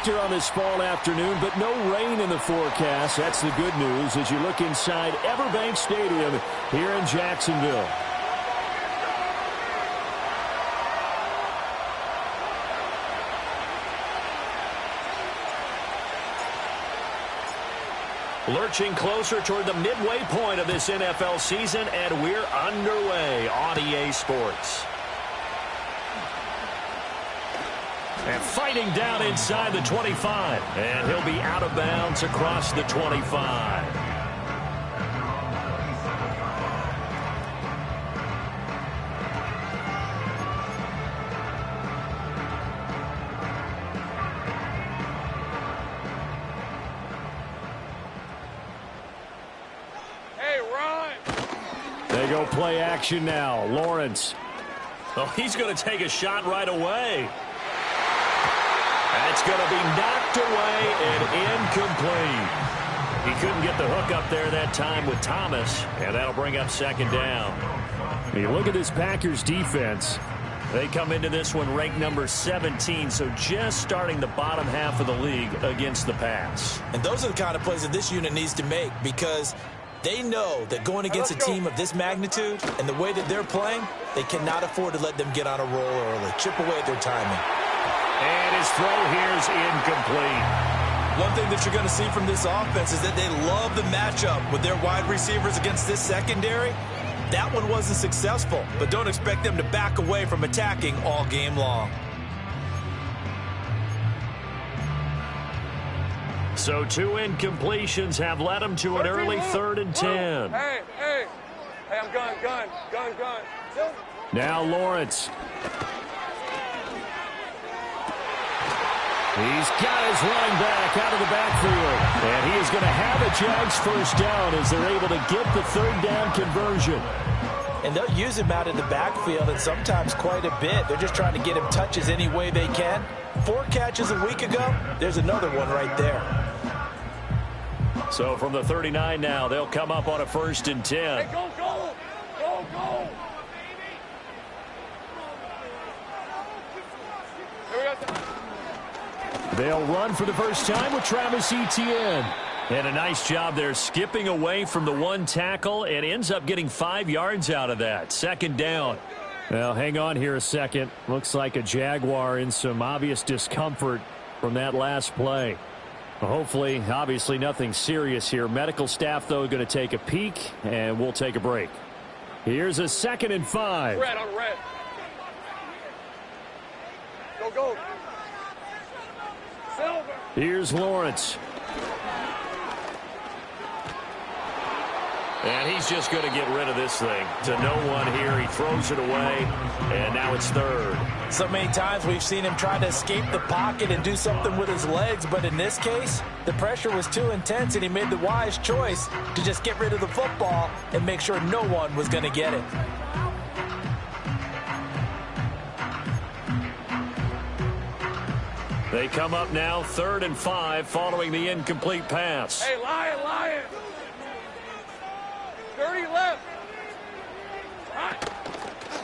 temperature on this fall afternoon, but no rain in the forecast. That's the good news as you look inside Everbank Stadium here in Jacksonville. Lurching closer toward the midway point of this NFL season, and we're underway on EA Sports. And fighting down inside the 25. And he'll be out of bounds across the 25. Hey, run! They go play action now. Lawrence. Oh, he's going to take a shot right away. That's going to be knocked away and incomplete. He couldn't get the hook up there that time with Thomas, and that'll bring up second down. You look at this Packers defense. They come into this one ranked number 17, so just starting the bottom half of the league against the pass. And those are the kind of plays that this unit needs to make because they know that going against a team of this magnitude and the way that they're playing, they cannot afford to let them get on a roll early. Chip away at their timing. And his throw here is incomplete. One thing that you're going to see from this offense is that they love the matchup with their wide receivers against this secondary. That one wasn't successful, but don't expect them to back away from attacking all game long. So 2 incompletions have led him to an early 3rd and 10. Hey, I'm gun. Now Lawrence. He's got his running back out of the backfield. And he is going to have a Jags first down as they're able to get the 3rd down conversion. And they'll use him out in the backfield and sometimes quite a bit. They're just trying to get him touches any way they can. 4 catches a week ago. There's another one right there. So from the 39 now, they'll come up on a 1st and 10. Hey, go! They'll run for the first time with Travis Etienne. And a nice job there skipping away from the 1 tackle and ends up getting 5 yards out of that. 2nd down. Well, hang on here a second. Looks like a Jaguar in some obvious discomfort from that last play. Well, hopefully, obviously nothing serious here. Medical staff, though, going to take a peek, and we'll take a break. Here's a 2nd and 5. Red on red. Go. Silver. Here's Lawrence. And he's just going to get rid of this thing. To no one here. He throws it away, and now it's 3rd. So many times we've seen him try to escape the pocket and do something with his legs, but in this case, the pressure was too intense, and he made the wise choice to just get rid of the football and make sure no one was going to get it. They come up now 3rd and 5 following the incomplete pass. Hey, Lion. 30 left.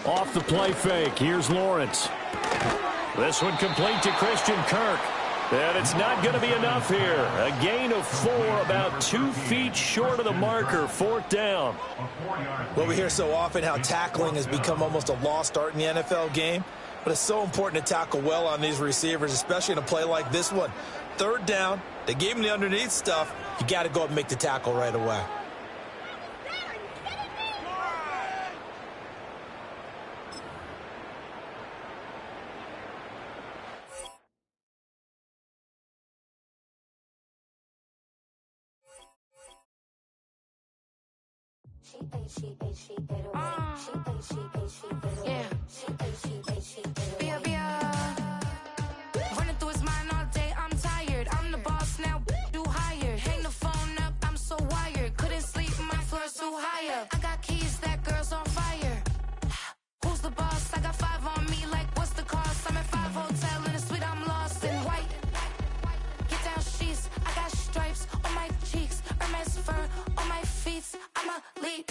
Off the play fake. Here's Lawrence. This one complete to Christian Kirk. And it's not going to be enough here. A gain of 4, about 2 feet short of the marker. 4th down. Well, we hear so often how tackling has become almost a lost art in the NFL game. But it's so important to tackle well on these receivers, especially in a play like this one. 3rd down, they gave him the underneath stuff. You got to go up and make the tackle right away. Yeah. Running through his mind all day, I'm tired. I'm the boss now, do higher. Hang the phone up, I'm so wired. Couldn't sleep, my floor's too high up. I got keys, that girl's on fire. Who's the boss? I got 5 on me, like what's the cost? I'm at 5 hotel in a suite, I'm lost in white. Get down sheets, I got stripes on my cheeks. Hermes fur on my feet, I'm a leap.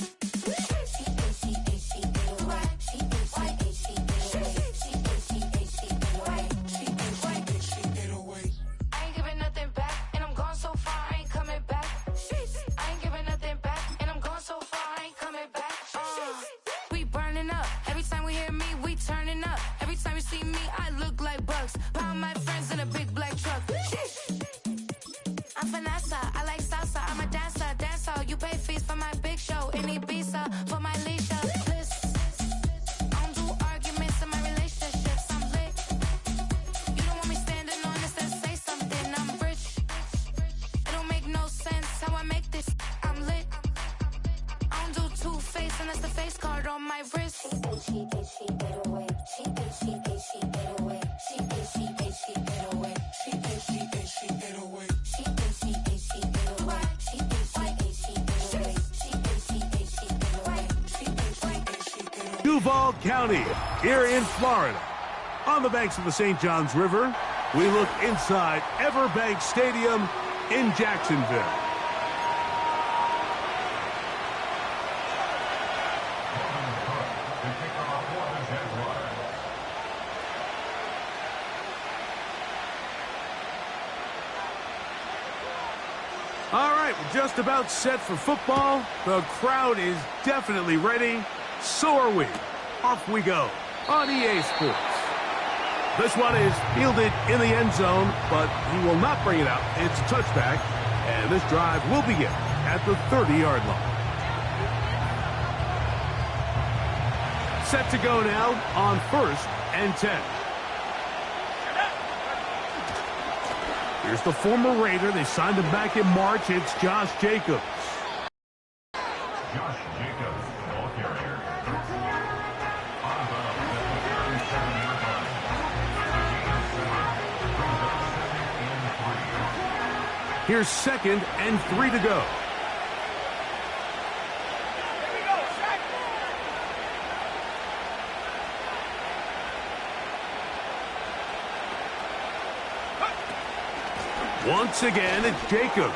Duval County, here in Florida. On the banks of the St. Johns River, we look inside Everbank Stadium in Jacksonville. All right, we're just about set for football. The crowd is definitely ready. So are we. Off we go on EA Sports. This one is fielded in the end zone, but he will not bring it out. It's a touchback, and this drive will begin at the 30-yard line. Set to go now on 1st and 10. Here's the former Raider. They signed him back in March. It's Josh Jacobs. Josh Jacobs, ball carrier. Here's 2nd and 3 to go. Once again, it's Jacobs.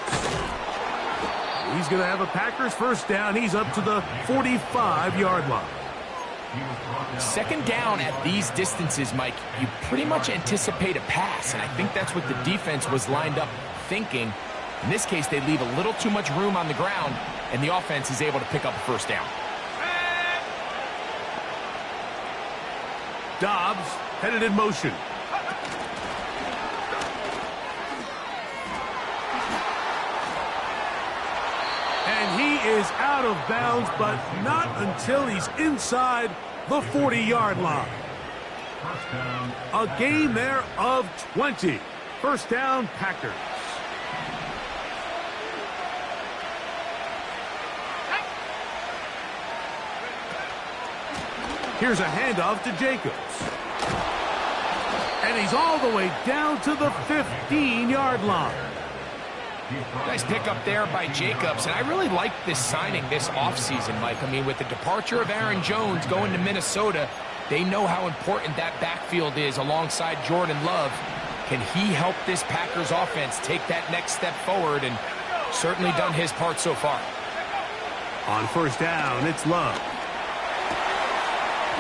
He's going to have a Packers first down. He's up to the 45-yard line. 2nd down at these distances, Mike, you pretty much anticipate a pass, and I think that's what the defense was lined up thinking. In this case, they leave a little too much room on the ground, and the offense is able to pick up a first down. Dobbs headed in motion. And he is out of bounds, but not until he's inside the 40-yard line. A gain there of 20. First down, Packers. Here's a handoff to Jacobs. And he's all the way down to the 15-yard line. Nice pickup there by Jacobs, and I really like this signing this offseason, Mike. I mean, with the departure of Aaron Jones going to Minnesota, they know how important that backfield is alongside Jordan Love. Can he help this Packers offense take that next step forward? And certainly done his part so far. On first down, it's Love.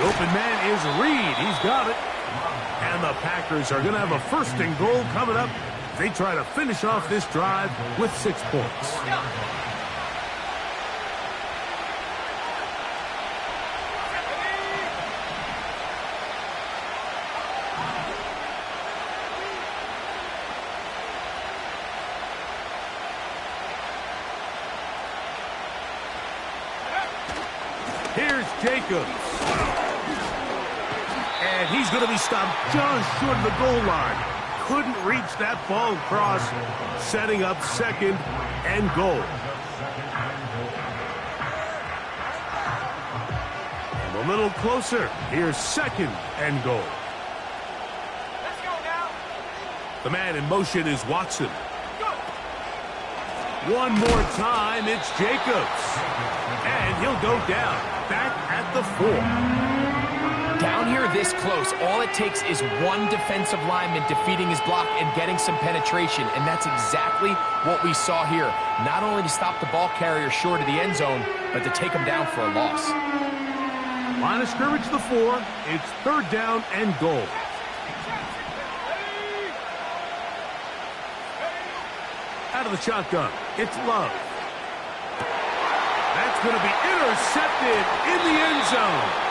The open man is Reed. He's got it. And the Packers are going to have a 1st and goal coming up. They try to finish off this drive with 6 points. Here's Jacobs. And he's going to be stopped just short of the goal line. Couldn't reach that ball across, setting up 2nd and goal. And a little closer. Here's 2nd and goal. Let's go now. The man in motion is Watson. One more time, it's Jacobs. And he'll go down, back at the 4. Down here this close, all it takes is one defensive lineman defeating his block and getting some penetration, and that's exactly what we saw here. Not only to stop the ball carrier short of the end zone, but to take him down for a loss. Line of scrimmage, the 4. It's 3rd down and goal. Out of the shotgun, it's Love. That's going to be intercepted in the end zone.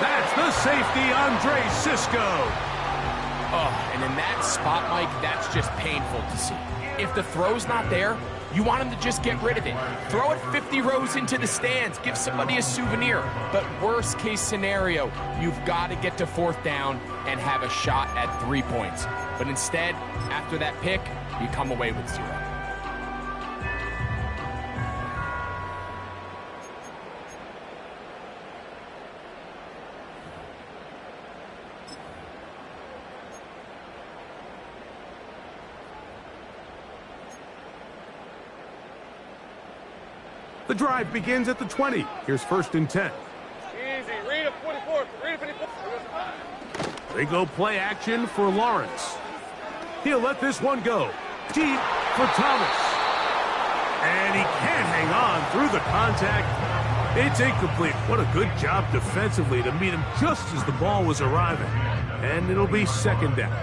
That's the safety, Andre Cisco. Oh, and in that spot, Mike, that's just painful to see. If the throw's not there, you want him to just get rid of it. Throw it 50 rows into the stands. Give somebody a souvenir. But worst case scenario, you've got to get to 4th down and have a shot at 3 points. But instead, after that pick, you come away with 0. The drive begins at the 20. Here's 1st and 10. Easy. Read it. Put They go play action for Lawrence. He'll let this one go. Deep for Thomas. And he can't hang on through the contact. It's incomplete. What a good job defensively to meet him just as the ball was arriving. And it'll be second down.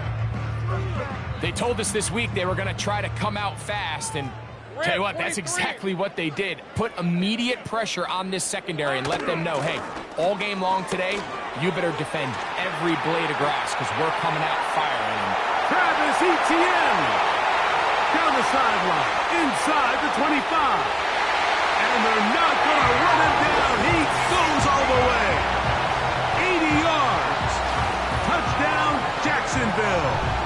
They told us this week they were going to try to come out fast, and tell you what, that's exactly what they did. Put immediate pressure on this secondary and let them know, hey, all game long today, you better defend every blade of grass because we're coming out firing. Travis Etienne down the sideline, inside the 25. And they're not going to run him down. He goes all the way. 80 yards. Touchdown, Jacksonville.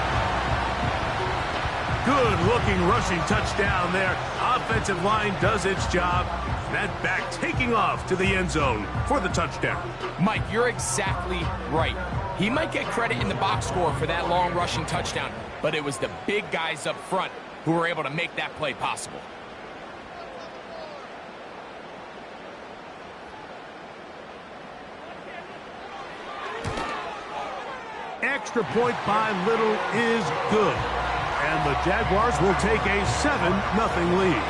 Good-looking rushing touchdown there. Offensive line does its job. That back taking off to the end zone for the touchdown. Mike, you're exactly right. He might get credit in the box score for that long rushing touchdown, but it was the big guys up front who were able to make that play possible. Extra point by Little is good. And the Jaguars will take a 7-0 lead.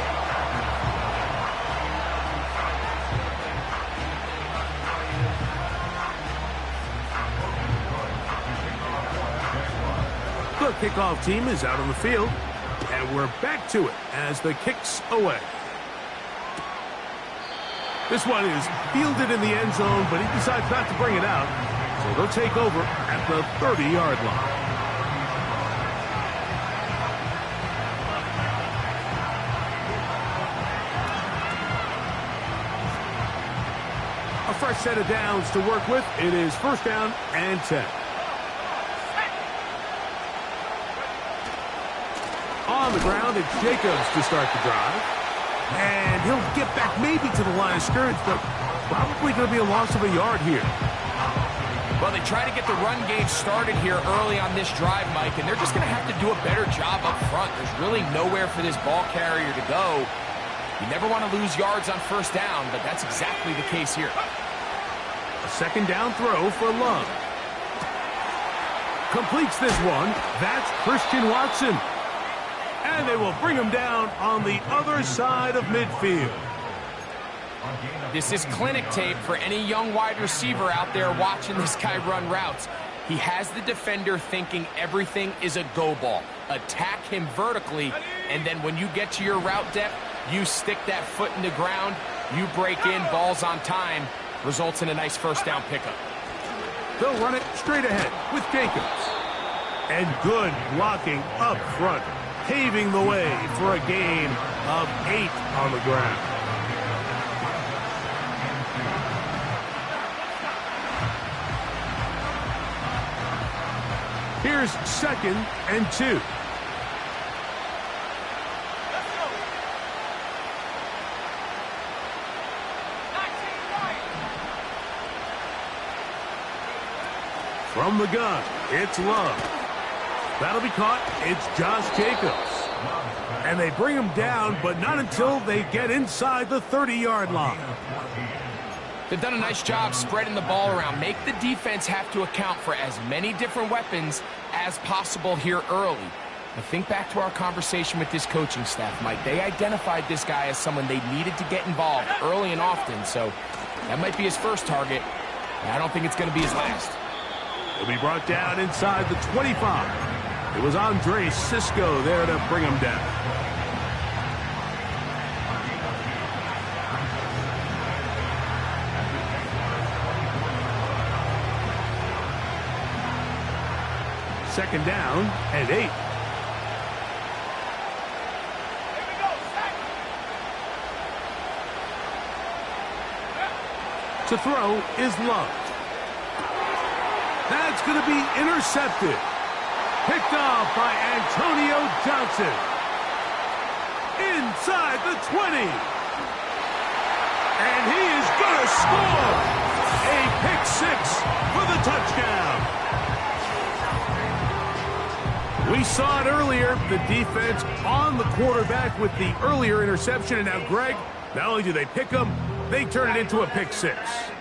The kickoff team is out on the field, and we're back to it as the kick's away. This one is fielded in the end zone, but he decides not to bring it out, so they'll take over at the 30-yard line. A fresh set of downs to work with. It is first down and 10. On the ground, it's Jacobs to start the drive. And he'll get back maybe to the line of scrimmage, but probably going to be a loss of a yard here. Well, they try to get the run game started here early on this drive, Mike, and they're just going to have to do a better job up front. There's really nowhere for this ball carrier to go. You never want to lose yards on first down, but that's exactly the case here. A second down throw for Love. Completes this one. That's Christian Watson. And they will bring him down on the other side of midfield. This is clinic tape for any young wide receiver out there watching this guy run routes. He has the defender thinking everything is a go ball. Attack him vertically, and then when you get to your route depth, you stick that foot in the ground, you break in, balls on time, results in a nice first down pickup. They'll run it straight ahead with Jacobs. And good blocking up front, paving the way for a gain of 8 on the ground. Here's second and 2. From the gun, it's Love. That'll be caught. It's Josh Jacobs. And they bring him down, but not until they get inside the 30-yard line. They've done a nice job spreading the ball around. Make the defense have to account for as many different weapons as possible here early. I think back to our conversation with this coaching staff, Mike. They identified this guy as someone they needed to get involved early and often, so that might be his first target. I don't think it's going to be his last. He'll be brought down inside the 25. It was Andre Cisco there to bring him down. Second down and 8. To throw is Love. That's going to be intercepted. Picked off by Antonio Johnson. Inside the 20. And he is going to score. A pick 6 for the touchdown. We saw it earlier, the defense on the quarterback with the earlier interception. And now, Greg, not only do they pick him, they turn it into a pick 6.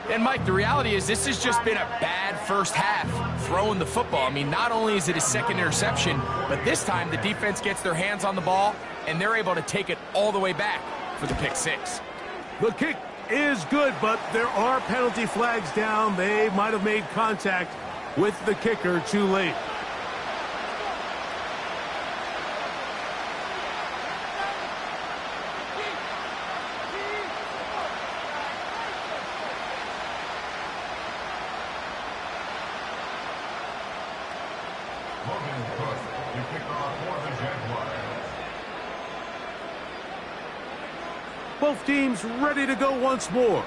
And, Mike, the reality is this has just been a bad first half throwing the football. I mean, not only is it his second interception, but this time the defense gets their hands on the ball, and they're able to take it all the way back for the pick six. The kick is good, but there are penalty flags down. They might have made contact with the kicker too late. Logan Cook, the kickoff for the Jaguars. Both teams ready to go once more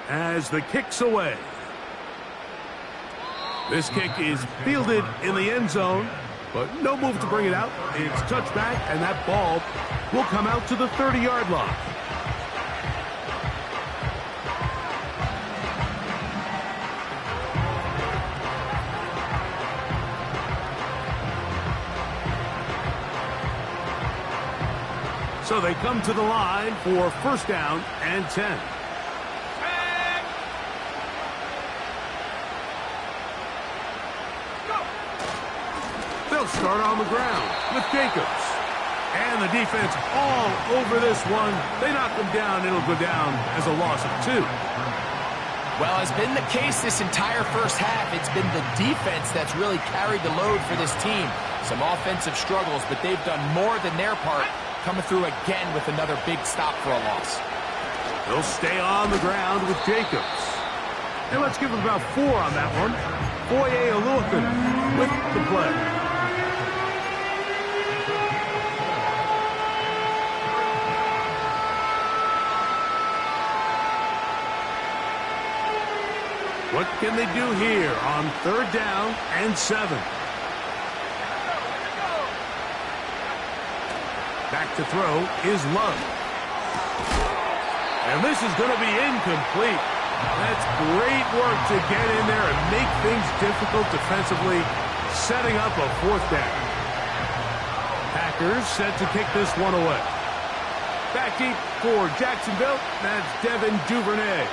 as the kick's away. This kick is fielded in the end zone, but no move to bring it out. It's touchback, and that ball will come out to the 30-yard line. So they come to the line for first down and 10. They'll start on the ground with Jacobs. And the defense all over this one. They knock him down. It'll go down as a loss of 2. Well, has been the case this entire first half. It's been the defense that's really carried the load for this team. Some offensive struggles, but they've done more than their part, coming through again with another big stop for a loss. They'll stay on the ground with Jacobs. And let's give him about 4 on that one. Foye Oluokun with the play. What can they do here on third down and 7? Back to throw is Love. And this is going to be incomplete. That's great work to get in there and make things difficult defensively, setting up a 4th down. Packers set to kick this one away. Back deep for Jacksonville, that's Devin Duvernay.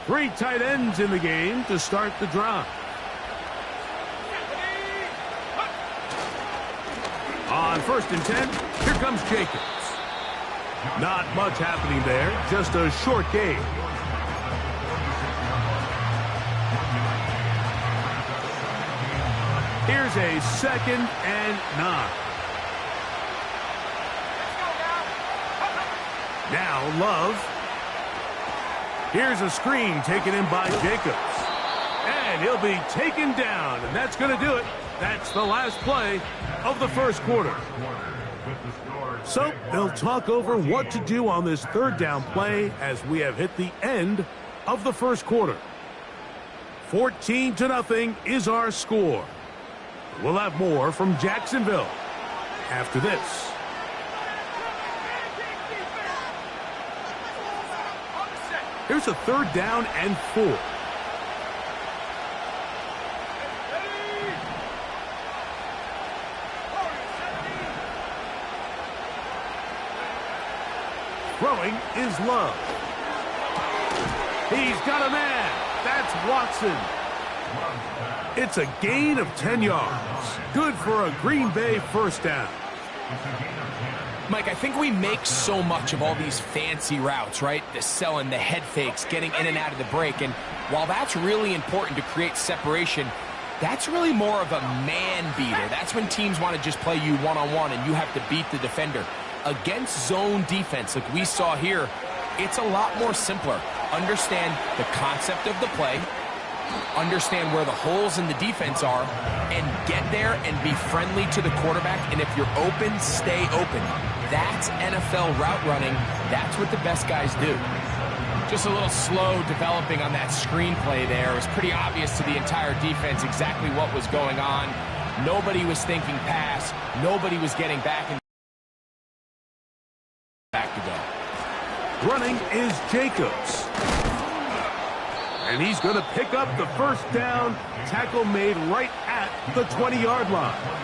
Three tight ends in the game to start the drive. On first and 10, here comes Jacobs. Not much happening there, just a short gain. Here's a 2nd and 9. Now Love. Here's a screen taken in by Jacobs. And he'll be taken down, and that's going to do it. That's the last play of the first quarter. So they'll talk over what to do on this third down play as we have hit the end of the first quarter. 14-0 is our score. We'll have more from Jacksonville after this. Here's a third down and 4. Throwing is Love. He's got a man. That's Watson. It's a gain of 10 yards. Good for a Green Bay first down. Mike, I think we make so much of all these fancy routes, right? The selling, the head fakes, getting in and out of the break. And while that's really important to create separation, that's really more of a man beater. That's when teams want to just play you one-on-one and you have to beat the defender. Against zone defense like we saw here, it's a lot more simpler. Understand the concept of the play, understand where the holes in the defense are, and get there and be friendly to the quarterback. And if you're open, stay open. That's NFL route running. That's what the best guys do. Just a little slow developing on that screenplay there. It was pretty obvious to the entire defense exactly what was going on. Nobody was thinking pass. Nobody was getting back to go. Running is Jacobs. And he's going to pick up the first down. Tackle made right at the 20-yard line.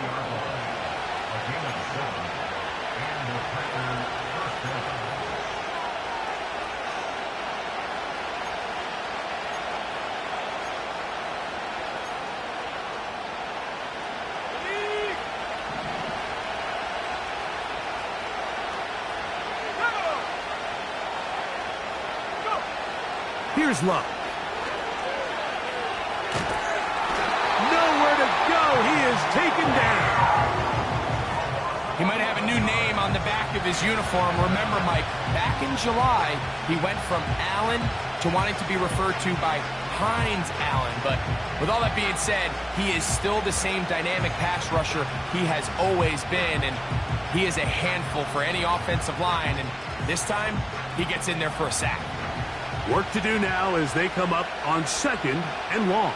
Here's Love. Nowhere to go. He is taken down. He might have a new name on the back of his uniform. Remember, Mike, back in July, he went from Allen to wanting to be referred to by Hines Allen. But with all that being said, he is still the same dynamic pass rusher he has always been. And he is a handful for any offensive line. And this time, he gets in there for a sack. Work to do now as they come up on 2nd and long.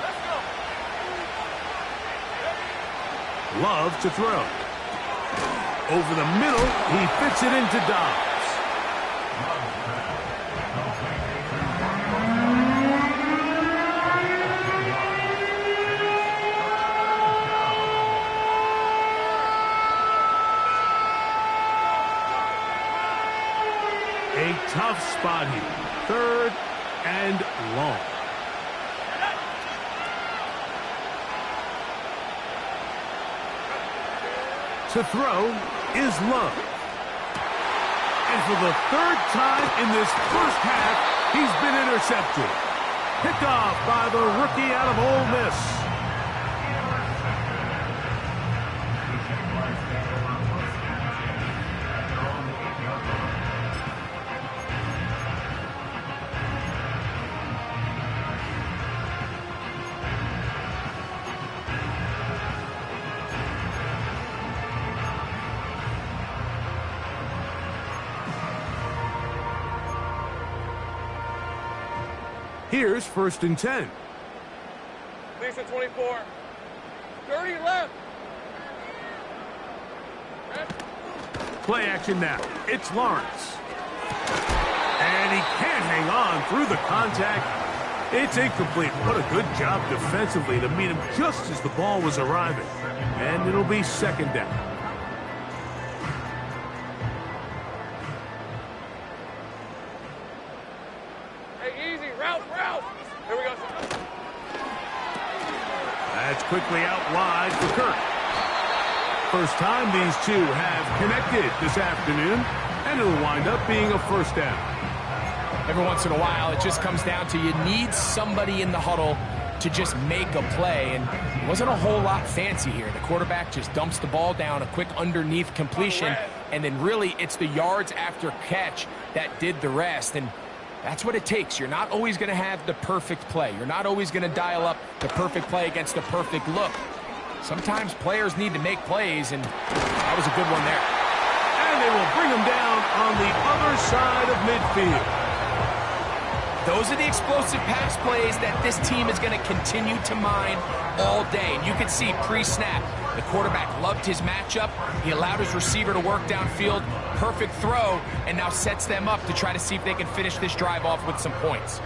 Love to throw. Over the middle, he fits it into Dobbs. A tough spot here. 3rd and long. To throw is Love. And for the 3rd time in this first half, he's been intercepted. Picked off by the rookie out of Ole Miss. Here's 1st and 10. Lisa 24. 30 left. Play action now. It's Lawrence. And he can't hang on through the contact. It's incomplete. What a good job defensively to meet him just as the ball was arriving. And it'll be 2nd down. That's quickly out wide for Kirk. First time these two have connected this afternoon, and it'll wind up being a 1st down. Every once in a while, it just comes down to you need somebody in the huddle to just make a play, and it wasn't a whole lot fancy here. The quarterback just dumps the ball down, a quick underneath completion, and then really it's the yards after catch that did the rest. And that's what it takes. You're not always going to have the perfect play. You're not always going to dial up the perfect play against the perfect look. Sometimes players need to make plays, and that was a good one there. And they will bring him down on the other side of midfield. Those are the explosive pass plays that this team is going to continue to mine all day. And you can see pre-snap, the quarterback loved his matchup. He allowed his receiver to work downfield. Perfect throw, and now sets them up to try to see if they can finish this drive off with some points.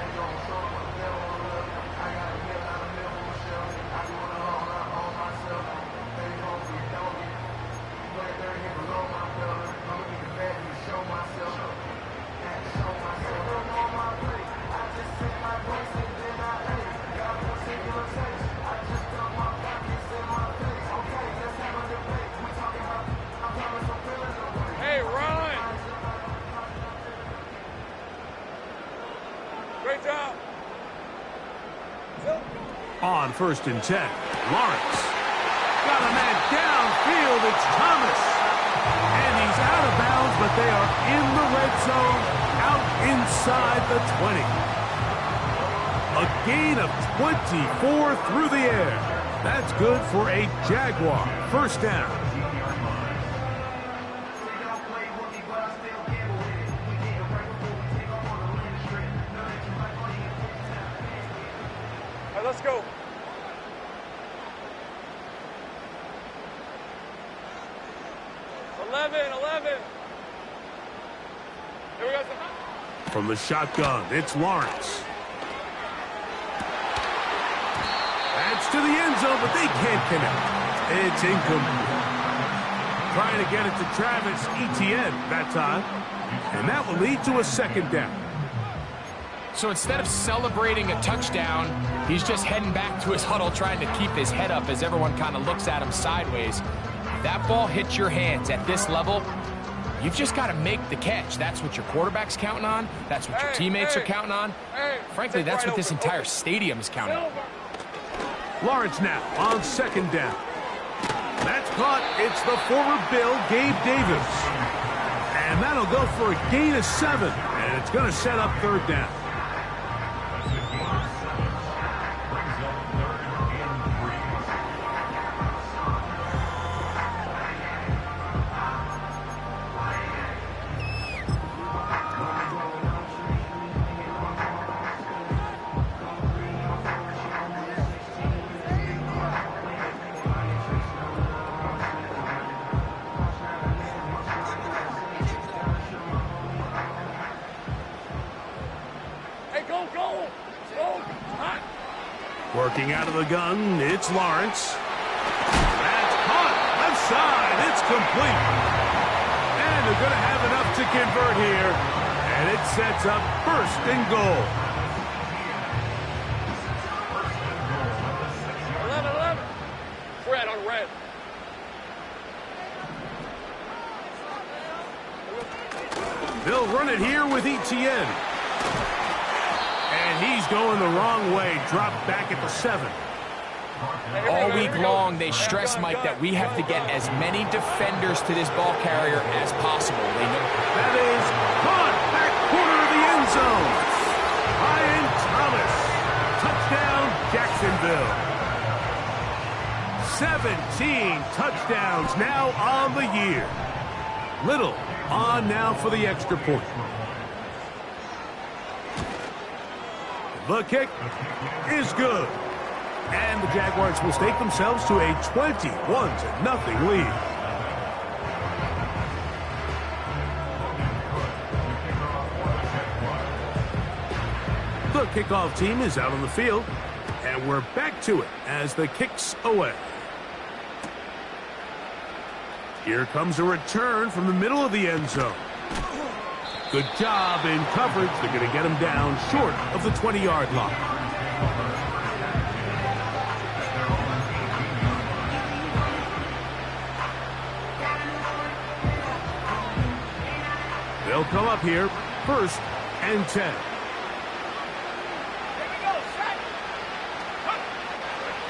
On 1st and 10, Lawrence. Got a man downfield, it's Thomas. And he's out of bounds, but they are in the red zone, out inside the 20. A gain of 24 through the air. That's good for a Jaguar 1st down. Let's go. From the shotgun, it's Lawrence. That's to the end zone, but they can't connect. It's incomplete. Trying to get it to Travis Etienne that time. And that will lead to a second down. So instead of celebrating a touchdown, he's just heading back to his huddle trying to keep his head up as everyone kind of looks at him sideways. That ball hits your hands at this level, you've just got to make the catch. That's what your quarterback's counting on. That's what your teammates are counting on. Frankly, that's what this entire stadium is counting on. Lawrence now on second down. That's caught. It's the former Bill, Gabe Davis. And that'll go for a gain of 7. And it's going to set up third down. Working out of the gun, it's Lawrence. That's caught. Left side. It's complete. And they're going to have enough to convert here. And it sets up first and goal. 11-11. Red on red. They'll run it here with Etienne. And he's going the wrong way. Dropped back at the 7. All week long, they stress, Mike, that we have to get as many defenders to this ball carrier as possible. They know that is caught back corner of the end zone. Ryan Thomas. Touchdown, Jacksonville. 17 touchdowns now on the year. Little on now for the extra point. The kick is good. And the Jaguars will stake themselves to a 21-0 lead. The kickoff team is out on the field. And we're back to it as the kick's away. Here comes a return from the middle of the end zone. Good job in coverage. They're going to get him down short of the 20-yard line. They'll come up here, 1st and 10.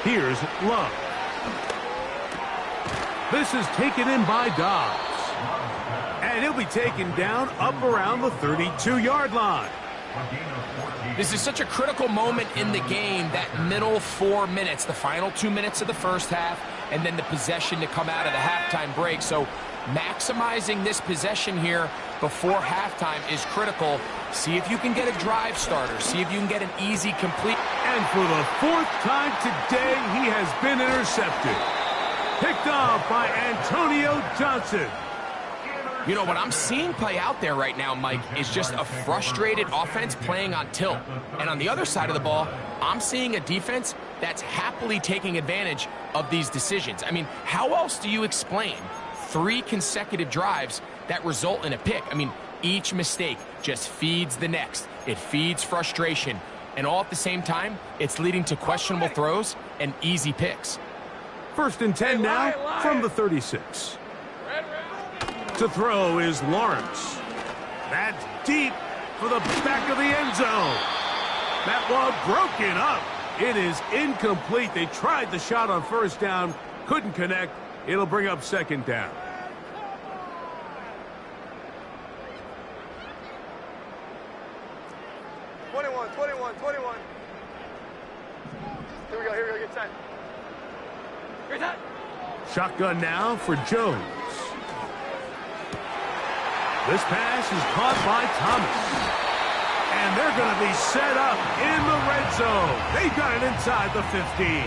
Here's Love. This is taken in by Dobbs. And he'll be taken down up around the 32-yard line. This is such a critical moment in the game, that middle 4 minutes, the final 2 minutes of the first half, and then the possession to come out of the halftime break. So maximizing this possession here before halftime is critical. See if you can get a drive starter. See if you can get an easy complete. And for the 4th time today, he has been intercepted. Picked off by Antonio Johnson. You know, what I'm seeing play out there right now, Mike, is just a frustrated offense playing on tilt. And on the other side of the ball, I'm seeing a defense that's happily taking advantage of these decisions. I mean, how else do you explain 3 consecutive drives that result in a pick? I mean, each mistake just feeds the next. It feeds frustration. And all at the same time, it's leading to questionable throws and easy picks. 1st and 10 now from the 36. To throw is Lawrence. That's deep for the back of the end zone. That one broken up. It is incomplete. They tried the shot on 1st down, couldn't connect. It'll bring up 2nd down. Here we go, get set. Get set. Shotgun now for Jones. This pass is caught by Thomas. And they're going to be set up in the red zone. They got it inside the 15.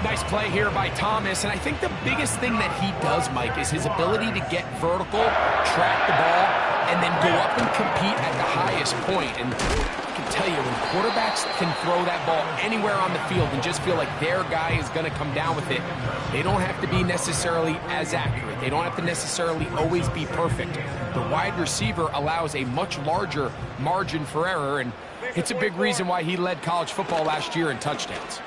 Nice play here by Thomas, and I think the biggest thing that he does, Mike, is his ability to get vertical, track the ball, and then go up and compete this point. And I can tell you, when quarterbacks can throw that ball anywhere on the field and just feel like their guy is going to come down with it, they don't have to be necessarily as accurate. They don't have to necessarily always be perfect. The wide receiver allows a much larger margin for error, and it's a big reason why he led college football last year in touchdowns.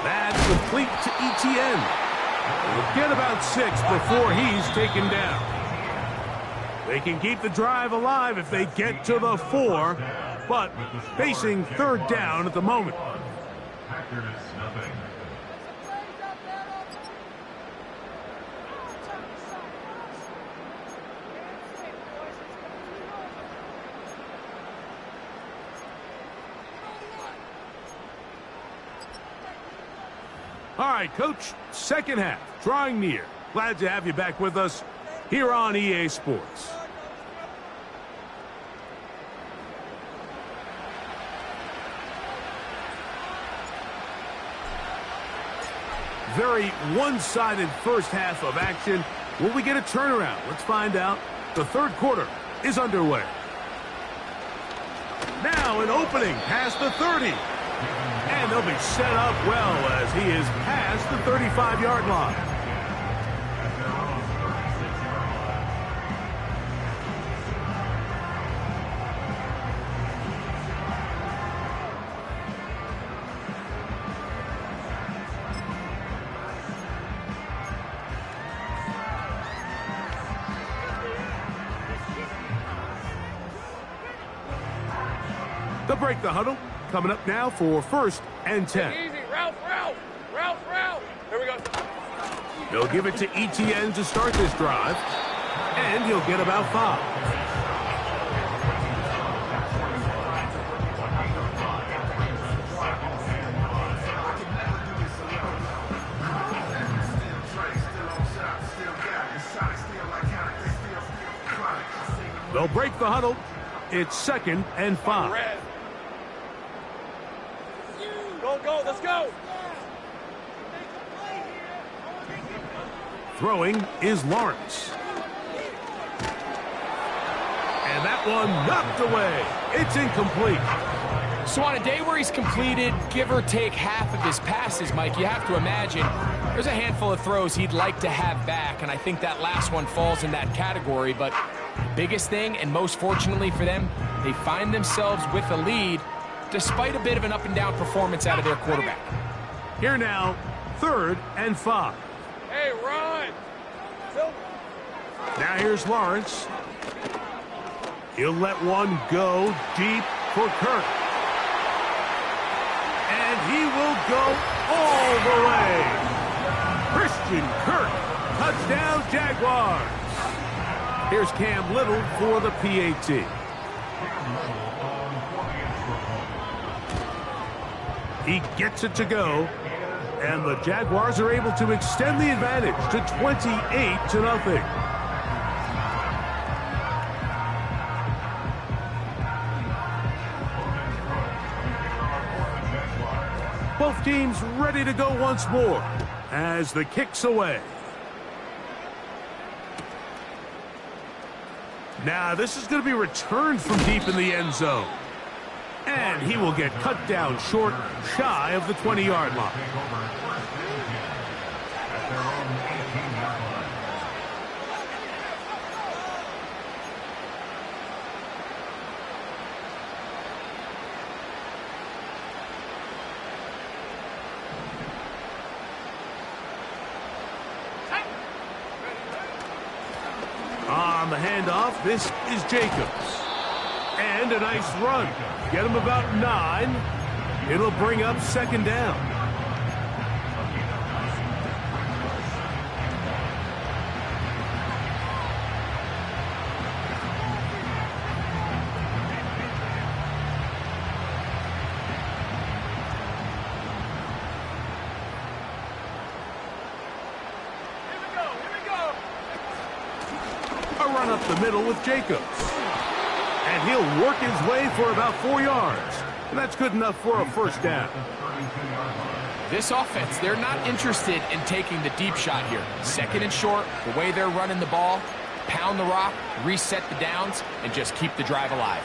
That's complete to Etienne. We'll get about 6 before he's taken down. They can keep the drive alive if they get to the 4, but facing 3rd down at the moment. Packers, nothing. All right, Coach, second half, drawing near. Glad to have you back with us here on EA Sports. Very one-sided first half of action. Will we get a turnaround? Let's find out. The 3rd quarter is underway. Now an opening past the 30. And they'll be set up well as he is past the 35-yard line. They'll break the huddle. Coming up now for 1st and 10. Easy, Ralph. Here we go. They'll give it to Etienne to start this drive, and he'll get about 5. They'll break the huddle. It's 2nd and 5. Red. Go, let's go. Throwing is Lawrence. And that one knocked away. It's incomplete. So on a day where he's completed, give or take half of his passes, Mike, you have to imagine there's a handful of throws he'd like to have back, and I think that last one falls in that category. But the biggest thing, and most fortunately for them, they find themselves with a lead despite a bit of an up-and-down performance out of their quarterback. Here now, 3rd and 5. Hey, run. Now here's Lawrence. He'll let one go deep for Kirk. And he will go all the way. Christian Kirk, touchdown Jaguars. Here's Cam Little for the PAT. He gets it to go, and the Jaguars are able to extend the advantage to 28-0. Both teams ready to go once more as the kick's away. Now this is going to be returned from deep in the end zone. And he will get cut down short, shy of the 20-yard line. On the handoff, this is Jacobs. And a nice run. Get him about 9. It'll bring up 2nd down. A run up the middle with Jacobs. And he'll work his way for about 4 yards. And that's good enough for a 1st down. This offense, they're not interested in taking the deep shot here. 2nd and short, the way they're running the ball, pound the rock, reset the downs, and just keep the drive alive.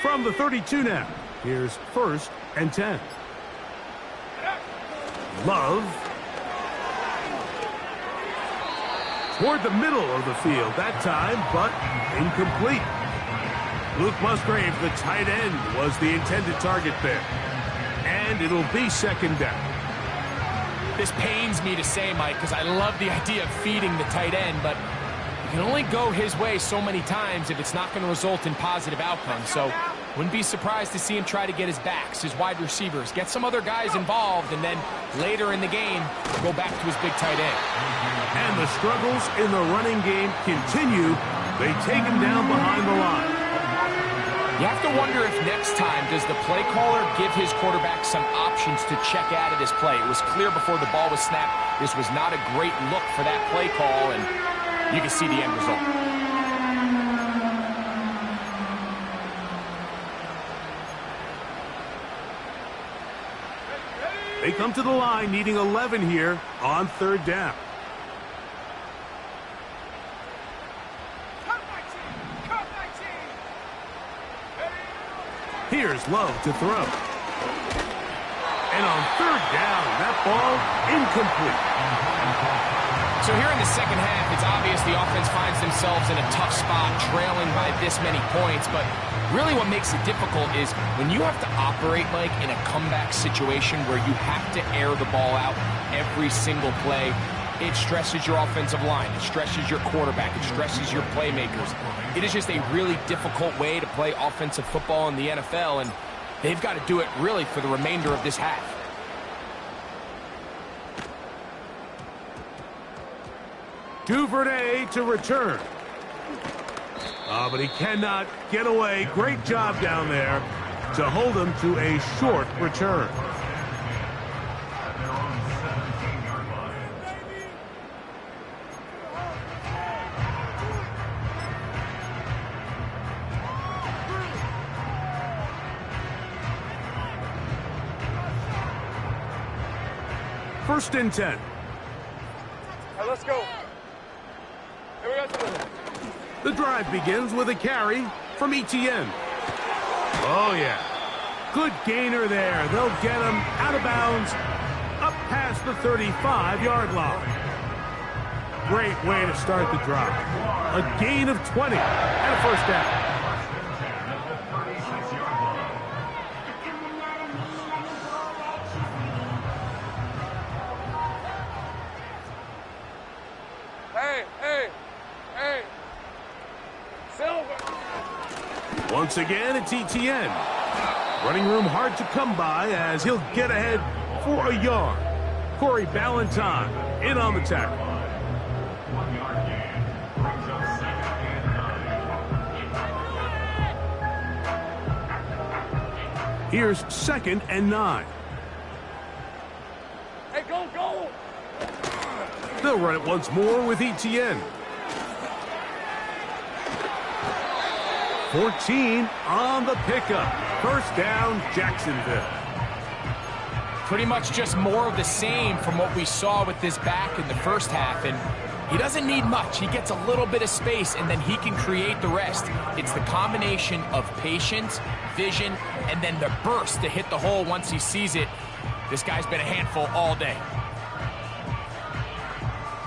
From the 32 now, here's 1st and 10. Love. Toward the middle of the field that time, but incomplete. Luke Musgrave, the tight end, was the intended target there. And it'll be 2nd down. This pains me to say, Mike, because I love the idea of feeding the tight end, but you can only go his way so many times if it's not going to result in positive outcomes. So wouldn't be surprised to see him try to get his backs, his wide receivers, get some other guys involved, and then later in the game, go back to his big tight end. And the struggles in the running game continue. They take him down behind the line. You have to wonder if next time, does the play caller give his quarterback some options to check out of this play? It was clear before the ball was snapped, this was not a great look for that play call, and you can see the end result. They come to the line needing 11 here on 3rd down. Here's Love to throw. And on 3rd down, that ball incomplete. So here in the second half, it's obvious the offense finds themselves in a tough spot, trailing by this many points. But really what makes it difficult is when you have to operate, Mike, in a comeback situation where you have to air the ball out every single play, it stresses your offensive line, it stresses your quarterback, it stresses your playmakers. It is just a really difficult way to play offensive football in the NFL, and they've got to do it really for the remainder of this half. Duvernay to return. But he cannot get away. Great job down there to hold him to a short return. First and 10. All right, let's go. Here we go. The drive begins with a carry from Etienne. Oh, yeah. Good gainer there. They'll get him out of bounds, up past the 35-yard line. Great way to start the drive. A gain of 20 and a 1st down. Hey. Silver. Once again, it's Etienne. Running room hard to come by as he'll get ahead for a yard. Corey Ballantyne in on the tackle. 1 yard gain. Brings up 2nd and 9. Here's 2nd and 9. Hey, go. They'll run it once more with Etienne. 14 on the pickup. 1st down, Jacksonville. Pretty much just more of the same from what we saw with this back in the first half. And he doesn't need much. He gets a little bit of space, and then he can create the rest. It's the combination of patience, vision, and then the burst to hit the hole once he sees it. This guy's been a handful all day.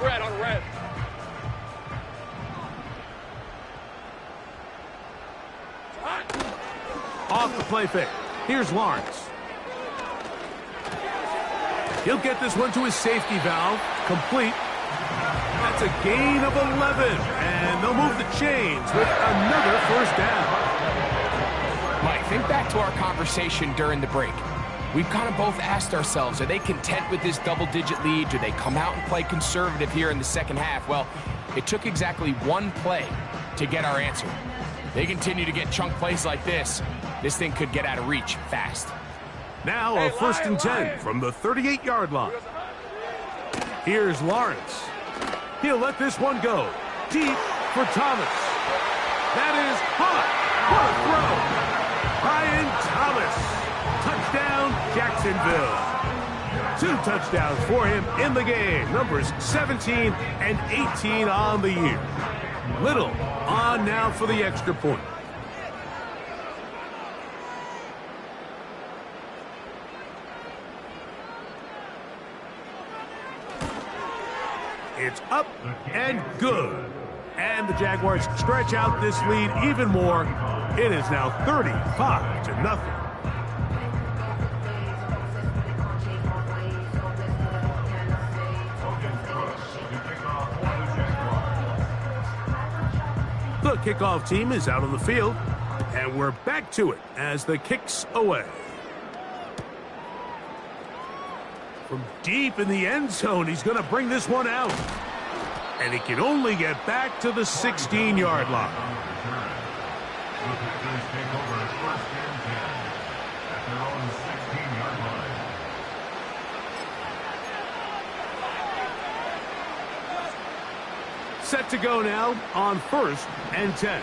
Red on red. Off the play fake. Here's Lawrence. He'll get this one to his safety valve. Complete. That's a gain of 11. And they'll move the chains with another 1st down. Mike, think back to our conversation during the break. We've kind of both asked ourselves, are they content with this double-digit lead? Do they come out and play conservative here in the second half? Well, it took exactly one play to get our answer. They continue to get chunk plays like this. This thing could get out of reach fast. Now a 1st and 10 from the 38-yard line. Here's Lawrence. He'll let this one go. Deep for Thomas. That is hot. What a throw. Ryan Thomas. Touchdown, Jacksonville. 2 touchdowns for him in the game. Numbers 17 and 18 on the year. Little on now for the extra point. It's up and good. And the Jaguars stretch out this lead even more. It is now 35-0. The kickoff team is out on the field, and we're back to it as the kick's away. From deep in the end zone, he's going to bring this one out. And he can only get back to the 16-yard line. Set to go now on 1st and 10.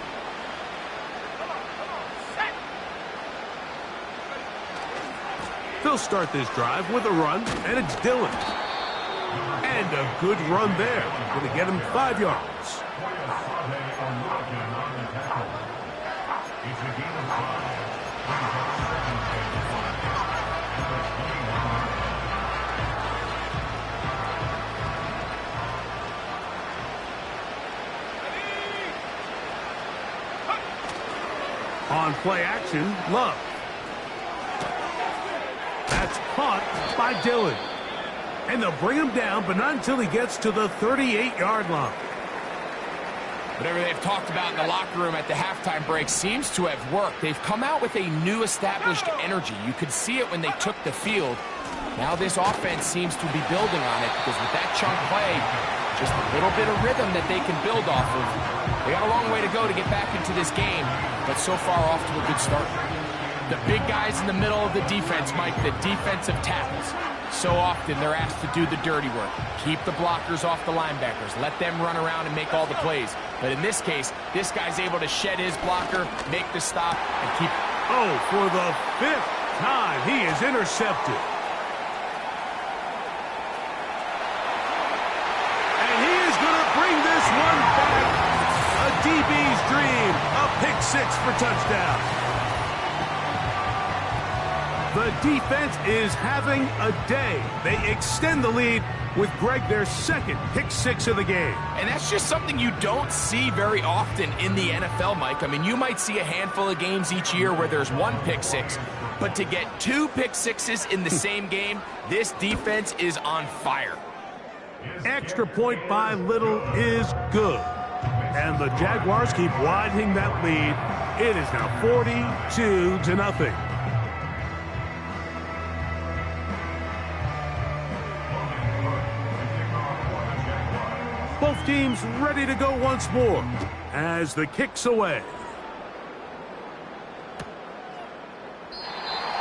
They'll start this drive with a run, and it's Dillon. And a good run there. Going to get him 5 yards. On play action, Love. That's caught by Dillon. And they'll bring him down, but not until he gets to the 38-yard line. Whatever they've talked about in the locker room at the halftime break seems to have worked. They've come out with a new established energy. You could see it when they took the field. Now this offense seems to be building on it because with that chunk play, just a little bit of rhythm that they can build off of. They got a long way to go to get back into this game, but so far off to a good start. The big guys in the middle of the defense, Mike, the defensive tackles. So often they're asked to do the dirty work. Keep the blockers off the linebackers. Let them run around and make all the plays. But in this case, this guy's able to shed his blocker, make the stop, and keep... Oh, for the 5th time, he is intercepted. And he is going to bring this one back. A DB's dream. A pick 6 for touchdown. The defense is having a day. They extend the lead with Greg their 2nd pick 6 of the game. And that's just something you don't see very often in the NFL, Mike. I mean, you might see a handful of games each year where there's 1 pick 6, but to get 2 pick 6s in the same game, this defense is on fire. Extra point by Little is good. And the Jaguars keep widening that lead. It is now 42-0. Both teams ready to go once more as the kick's away.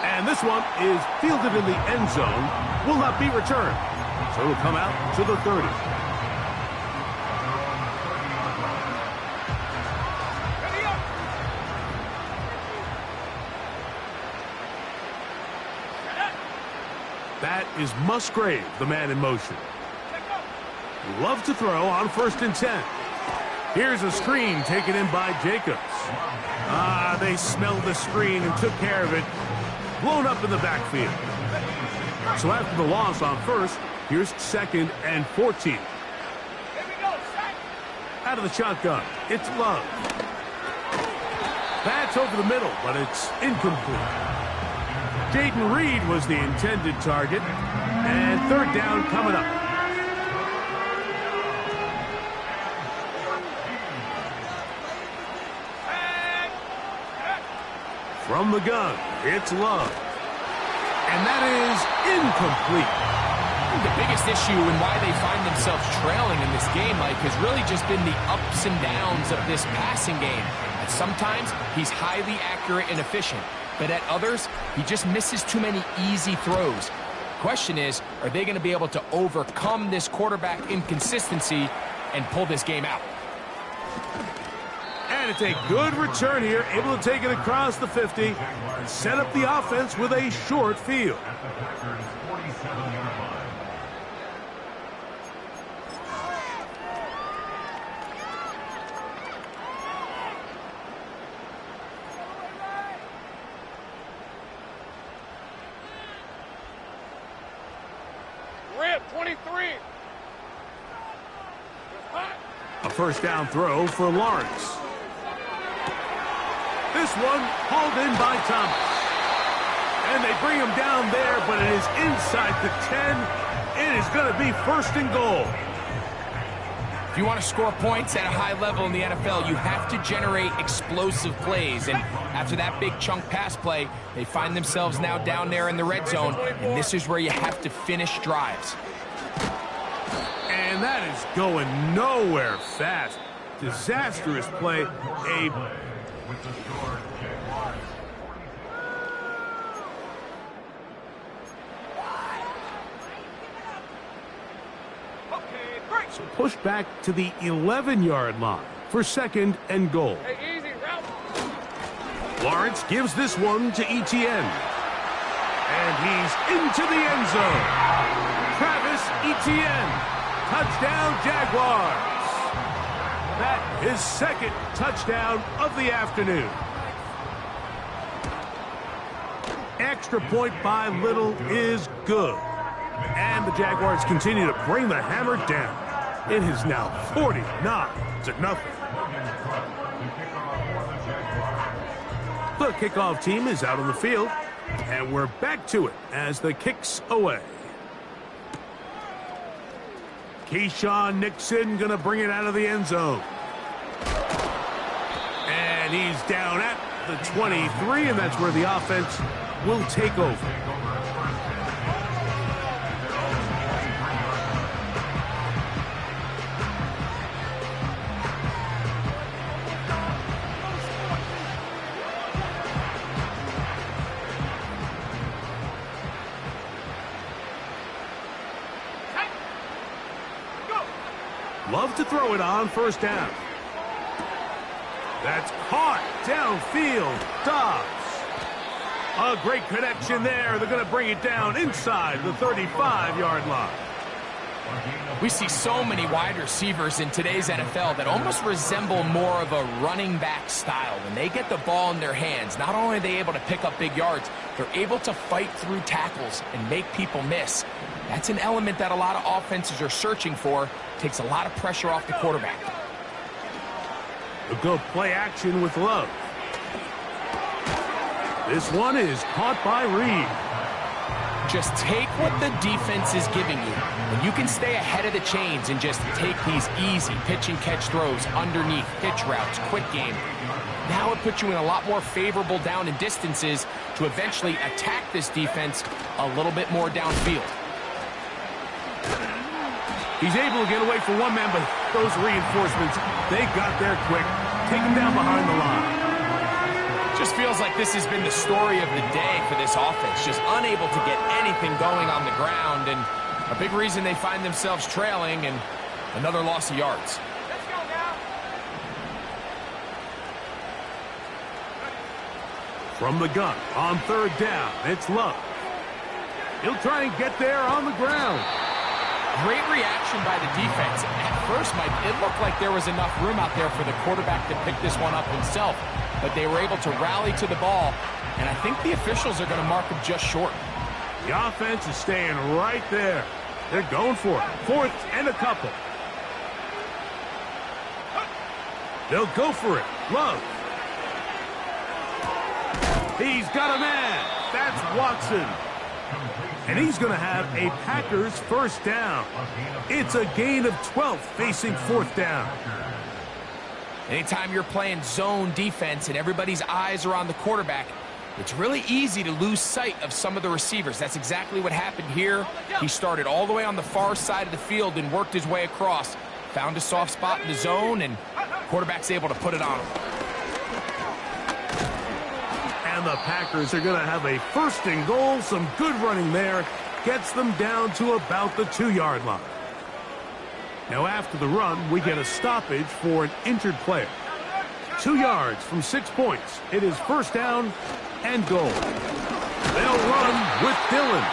And this one is fielded in the end zone, will not be returned. So it'll come out to the 30. That is Musgrave, the man in motion. Love to throw on 1st and 10. Here's a screen taken in by Jacobs. They smelled the screen and took care of it. Blown up in the backfield. So after the loss on 1st, here's 2nd and 14. Out of the shotgun, it's Love. That's over the middle, but it's incomplete. Jaden Reed was the intended target. And 3rd down coming up. From the gun, it's Love. And that is incomplete. The biggest issue and why they find themselves trailing in this game, Mike, has really just been the ups and downs of this passing game. At sometimes, he's highly accurate and efficient. But at others, he just misses too many easy throws. Question is, are they going to be able to overcome this quarterback inconsistency and pull this game out? And it's a good return here, able to take it across the 50 and set up the offense with a short field. Rip, 23. A first down throw for Lawrence. This one hauled in by Thomas. And they bring him down there, but it is inside the 10. It is going to be first and goal. If you want to score points at a high level in the NFL, you have to generate explosive plays. And after that big chunk pass play, they find themselves now down there in the red zone. And this is where you have to finish drives. And that is going nowhere fast. Disastrous play. So push back to the 11-yard line for second and goal. Hey, easy, route. Lawrence gives this one to Etienne. And he's into the end zone. Travis Etienne. Touchdown, Jaguars. That is second touchdown of the afternoon. Extra point by Little is good. And the Jaguars continue to bring the hammer down. It is now 49-0. The kickoff team is out on the field. And we're back to it as the kick's away. Keyshawn Nixon going to bring it out of the end zone. And he's down at the 23, and that's where the offense will take over. Love to throw it on first down. That's caught downfield. Dobbs. A great connection there. They're going to bring it down inside the 35-yard line. We see so many wide receivers in today's NFL that almost resemble more of a running back style. When they get the ball in their hands, not only are they able to pick up big yards, they're able to fight through tackles and make people miss. That's an element that a lot of offenses are searching for. Takes a lot of pressure off the quarterback. A good play action with Love. This one is caught by Reed. Just take what the defense is giving you. And you can stay ahead of the chains and just take these easy pitch and catch throws underneath, pitch routes, quick game. Now it puts you in a lot more favorable down and distances to eventually attack this defense a little bit more downfield. He's able to get away from one man, but those reinforcements, they got there quick. Take him down behind the line. Just feels like this has been the story of the day for this offense. Just unable to get anything going on the ground, and a big reason they find themselves trailing and another loss of yards. Let's go now. From the gun on third down, it's Love. He'll try and get there on the ground. Great reaction by the defense. At first, Mike, it looked like there was enough room out there for the quarterback to pick this one up himself, but they were able to rally to the ball, and I think the officials are going to mark him just short. The offense is staying right there. They're going for it. Fourth and a couple. They'll go for it. Love. He's got a man. That's Watson. And he's going to have a Packers first down. It's a gain of 12 facing fourth down. Anytime you're playing zone defense and everybody's eyes are on the quarterback, it's really easy to lose sight of some of the receivers. That's exactly what happened here. He started all the way on the far side of the field and worked his way across. Found a soft spot in the zone, and quarterback's able to put it on him. And the Packers are going to have a first and goal. Some good running there. gets them down to about the 2-yard line. Now after the run, we get a stoppage for an injured player. 2 yards from 6 points. It is first down and goal. They'll run with Dillon.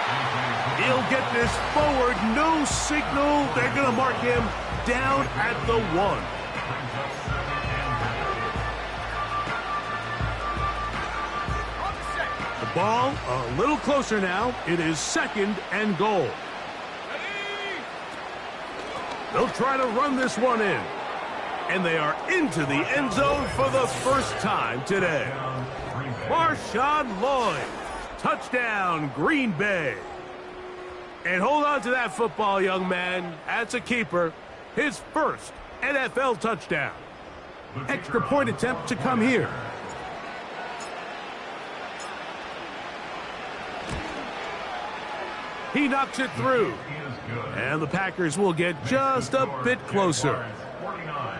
He'll get this forward. No signal. They're going to mark him down at the 1. The ball a little closer now. It is second and goal. They'll try to run this one in. And they are into the end zone for the first time today. Marshawn Lloyd. Touchdown, Green Bay. And hold on to that football, young man. That's a keeper. His first NFL touchdown. Extra point attempt to come here. He knocks it through. And the Packers will get just a bit closer. 49.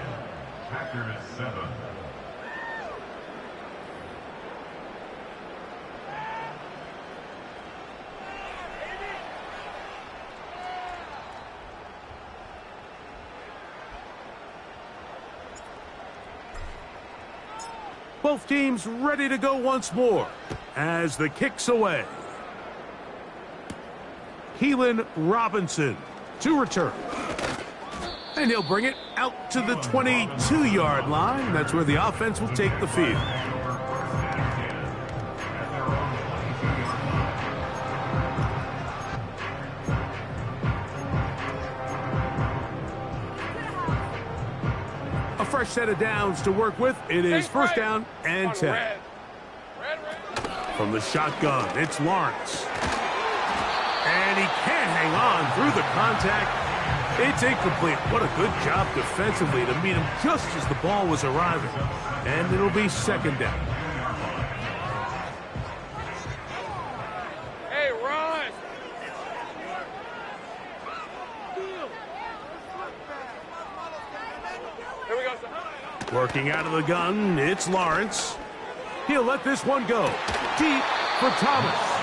Packers 7. Both teams ready to go once more as the kick's away. Keelan Robinson to return. And he'll bring it out to the 22-yard line. That's where the offense will take the field. A fresh set of downs to work with. It is first down and 10. From the shotgun, it's Lawrence. And he can't hang on through the contact. It's incomplete. What a good job defensively to meet him just as the ball was arriving. And it'll be second down. Hey, run! Here we go, son. Working out of the gun, it's Lawrence. He'll let this one go. Deep for Thomas.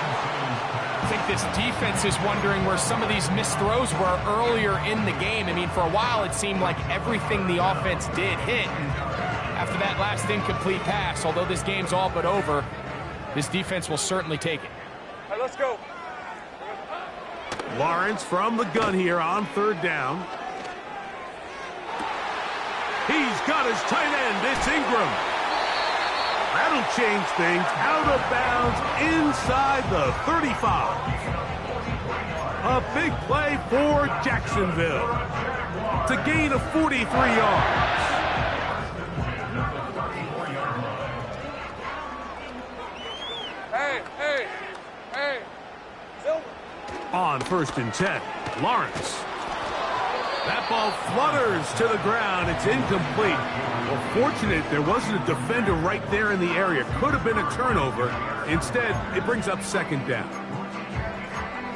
I think this defense is wondering where some of these missed throws were earlier in the game. I mean, for a while, it seemed like everything the offense did hit. And after that last incomplete pass, although this game's all but over, this defense will certainly take it. All right, let's go. Lawrence from the gun here on third down. He's got his tight end. It's Ingram. That'll change things. Out of bounds inside the 35. A big play for Jacksonville. It's a gain of 43 yards. Hey. Silver. On first and 10, Lawrence. That ball flutters to the ground. It's incomplete. Well, fortunate there wasn't a defender right there in the area. Could have been a turnover. Instead, it brings up second down.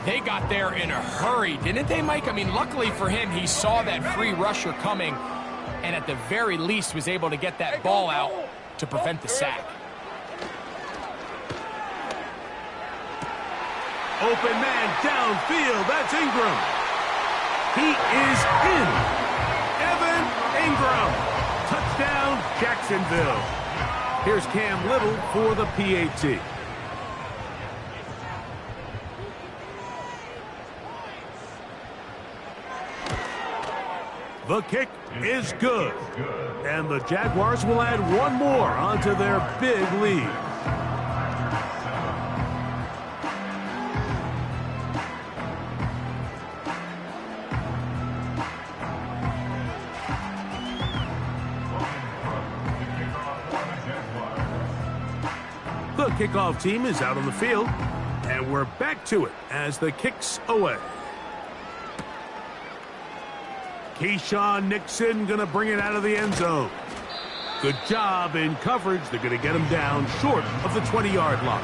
They got there in a hurry, didn't they, Mike? I mean, luckily for him, he saw that free rusher coming and at the very least was able to get that ball out to prevent the sack. Open man downfield. That's Ingram. He is in. Evan Ingram. Touchdown, Jacksonville. Here's Cam Little for the PAT. The kick is good. And the Jaguars will add one more onto their big lead. The kickoff team is out on the field, and we're back to it as the kick's away. Keyshawn Nixon going to bring it out of the end zone. Good job in coverage. They're going to get him down short of the 20-yard line.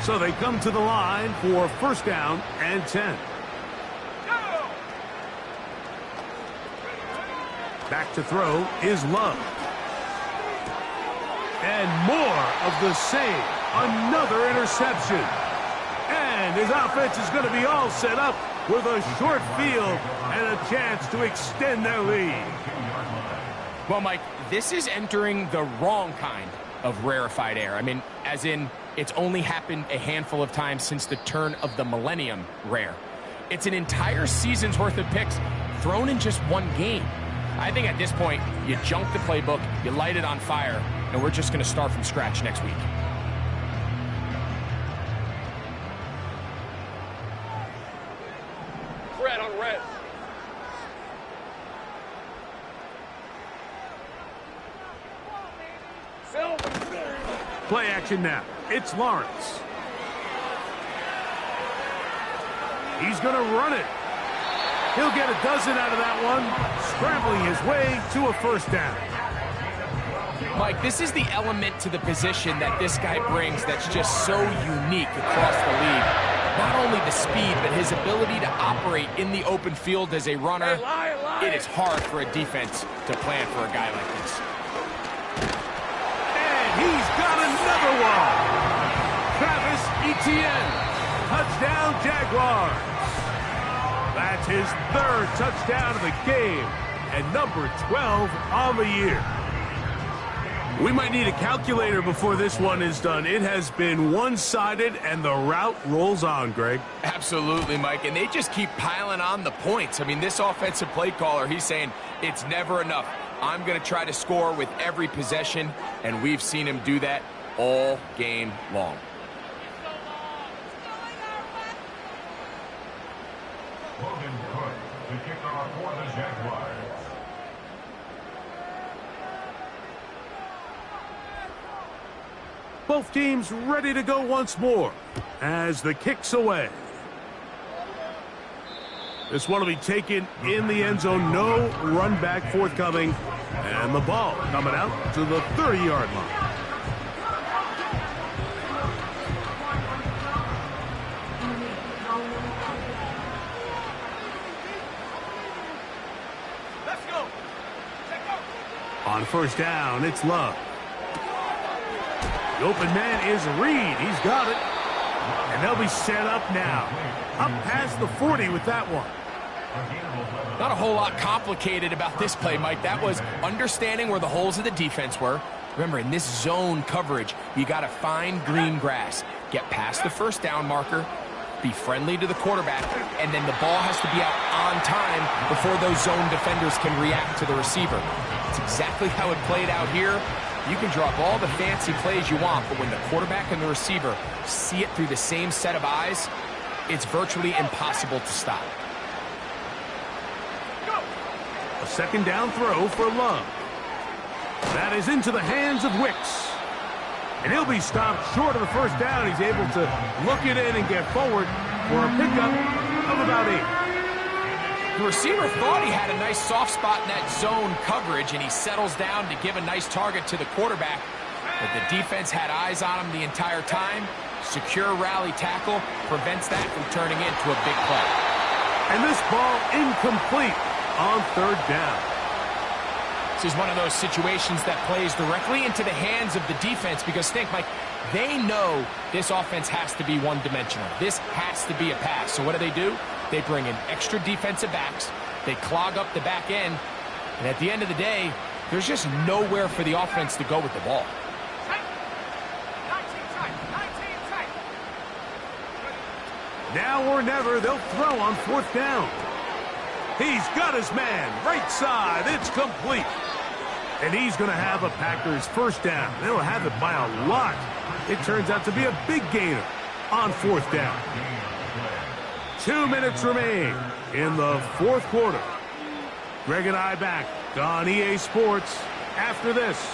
So they come to the line for first down and 10. Back to throw is Love. And more of the same. Another interception. And his offense is going to be all set up with a short field and a chance to extend their lead. Well, Mike, this is entering the wrong kind of rarefied air. I mean, as in, it's only happened a handful of times since the turn of the millennium rare. It's an entire season's worth of picks thrown in just one game. I think at this point, you junk the playbook, you light it on fire, and we're just going to start from scratch next week. Red on red. Play action now. It's Lawrence. He's going to run it. He'll get a dozen out of that one, scrambling his way to a first down. Mike, this is the element to the position that this guy brings that's just so unique across the league. Not only the speed, but his ability to operate in the open field as a runner. It is hard for a defense to plan for a guy like this. And he's got another one. Travis Etienne. Touchdown, Jaguars. That's his third touchdown of the game and number 12 on the year. We might need a calculator before this one is done. It has been one-sided, and the route rolls on, Greg. Absolutely, Mike, and they just keep piling on the points. I mean, this offensive play caller, he's saying it's never enough. I'm going to try to score with every possession, and we've seen him do that all game long. Logan Cook, the kicker for the Jaguars. Both teams ready to go once more as the kick's away. This one will be taken in the end zone. No run back forthcoming. And the ball coming out to the 30-yard line. Let's go. On first down, it's Love. The open man is Reed. He's got it. And they'll be set up now. Up past the 40 with that one. Not a whole lot complicated about this play, Mike. That was understanding where the holes of the defense were. Remember, in this zone coverage, you got to find green grass. Get past the first down marker, be friendly to the quarterback, and then the ball has to be out on time before those zone defenders can react to the receiver. That's exactly how it played out here. You can drop all the fancy plays you want, but when the quarterback and the receiver see it through the same set of eyes, it's virtually impossible to stop. A second down throw for Love. That is into the hands of Wicks. And he'll be stopped short of the first down. He's able to look it in and get forward for a pickup of about 8. The receiver thought he had a nice soft spot in that zone coverage, and he settles down to give a nice target to the quarterback. But the defense had eyes on him the entire time. Secure rally tackle prevents that from turning into a big play. And this ball incomplete on third down. This is one of those situations that plays directly into the hands of the defense because, think, Mike, they know this offense has to be one-dimensional. This has to be a pass. So what do? They bring in extra defensive backs. They clog up the back end. And at the end of the day, there's just nowhere for the offense to go with the ball. Now or never, they'll throw on fourth down. He's got his man, right side, it's complete. And he's going to have a Packers first down. They'll have it by a lot. It turns out to be a big gainer on fourth down. 2 minutes remain in the fourth quarter. Greg and I back on EA Sports after this.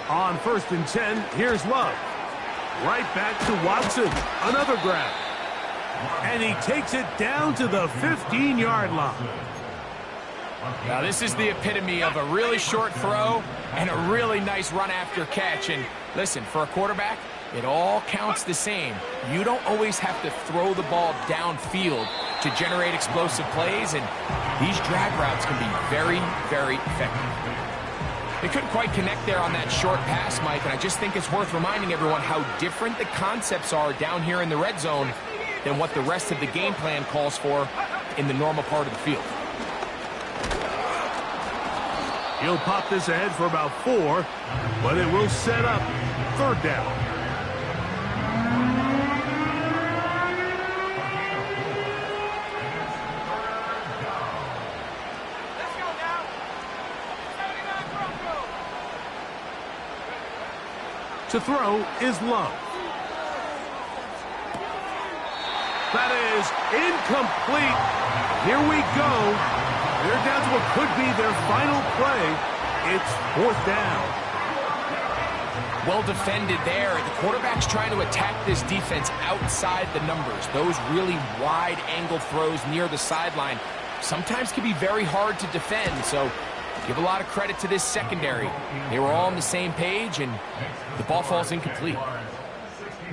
On 1st and 10, here's Love. Right back to Watson. Another grab. And he takes it down to the 15-yard line. Now, this is the epitome of a really short throw and a really nice run after catch. And listen, for a quarterback, it all counts the same. You don't always have to throw the ball downfield to generate explosive plays, and these drag routes can be very, very effective. They couldn't quite connect there on that short pass, Mike, and I just think it's worth reminding everyone how different the concepts are down here in the red zone than what the rest of the game plan calls for in the normal part of the field. He'll pop this ahead for about 4, but it will set up 3rd down. To throw is Love. That is incomplete. Here we go. They're down to what could be their final play. It's 4th down. Well defended there. The quarterback's trying to attack this defense outside the numbers. Those really wide angle throws near the sideline sometimes can be very hard to defend. So give a lot of credit to this secondary. They were all on the same page, and the ball falls incomplete.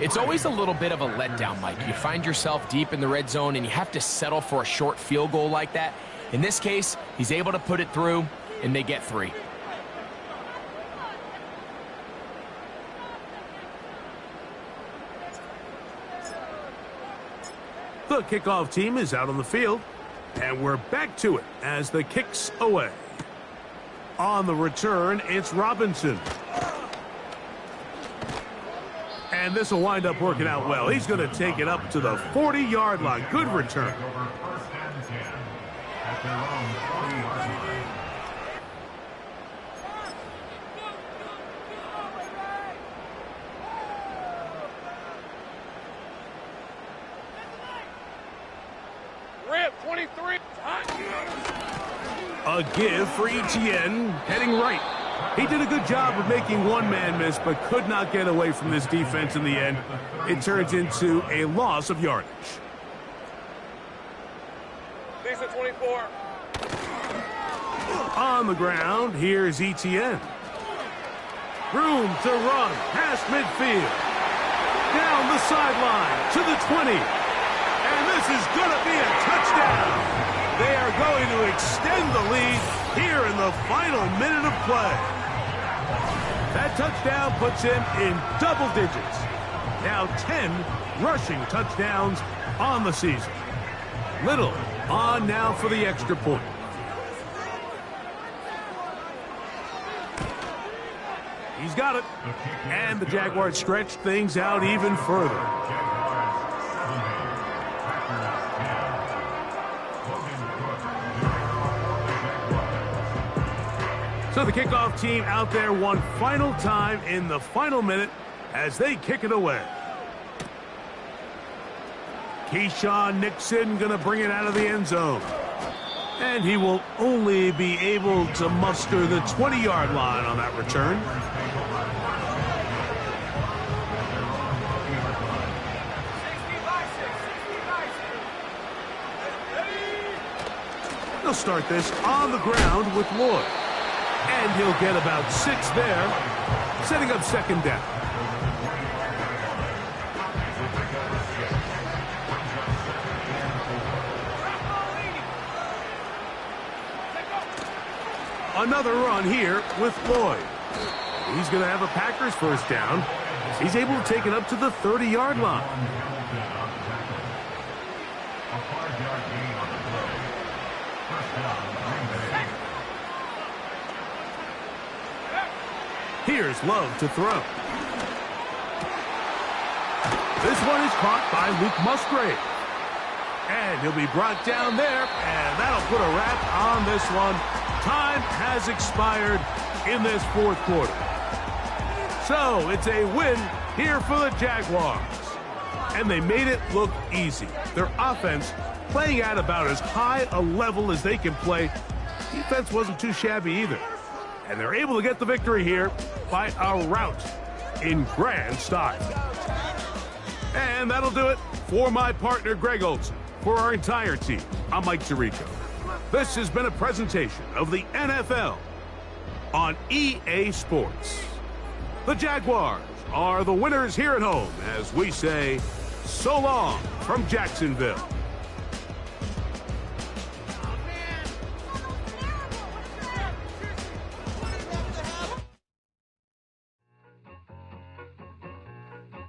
It's always a little bit of a letdown, Mike. You find yourself deep in the red zone, and you have to settle for a short field goal like that. In this case, he's able to put it through, and they get 3. The kickoff team is out on the field, and we're back to it as the kick's away. On the return, it's Robinson. And this will wind up working out well. He's going to take it up to the 40-yard line. Good return. Rip, 23. A give for Etienne, heading right. He did a good job of making one man miss, but could not get away from this defense in the end. It turns into a loss of yardage. Decent 24. On the ground, here's Etienne. Room to run past midfield. Down the sideline to the 20. And this is going to be a touchdown. They are going to extend the lead here in the final minute of play. That touchdown puts him in double digits. Now 10 rushing touchdowns on the season. Little on now for the extra point. He's got it. And the Jaguars stretch things out even further. So the kickoff team out there one final time in the final minute as they kick it away. Keyshawn Nixon going to bring it out of the end zone. And he will only be able to muster the 20-yard line on that return. They'll start this on the ground with Lloyd. And he'll get about 6 there, setting up 2nd down. Another run here with Lloyd. He's going to have a Packers 1st down. He's able to take it up to the 30-yard line. Here's Love to throw. This one is caught by Luke Musgrave. And he'll be brought down there, and that'll put a wrap on this one. Time has expired in this 4th quarter. So it's a win here for the Jaguars. And they made it look easy. Their offense playing at about as high a level as they can play. Defense wasn't too shabby either. And they're able to get the victory here by a rout in grand style. And that'll do it For my partner, Greg Olson, for our entire team, I'm Mike Tirico. This has been a presentation of the NFL on EA Sports. The Jaguars are the winners here at home as we say, so long from Jacksonville.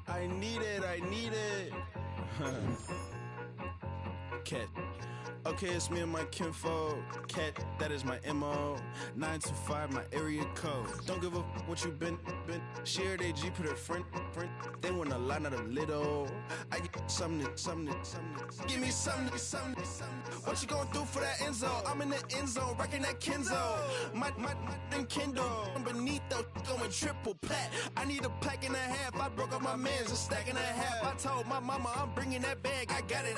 I need it. Cat. Okay, it's me and my kinfolk. Cat, that is my MO. 925, my area code. Don't give a what you been. Shared AG, put her friend. They want a lot, not a little. I get something. Give me something. What you gonna do for that end zone? I'm in the end zone, rocking that Kenzo. My Kindle. I'm beneath though, going triple plat. I need a pack and a half. I broke up my man's a stack and a half. I told my mama I'm bringing that bag. I got it.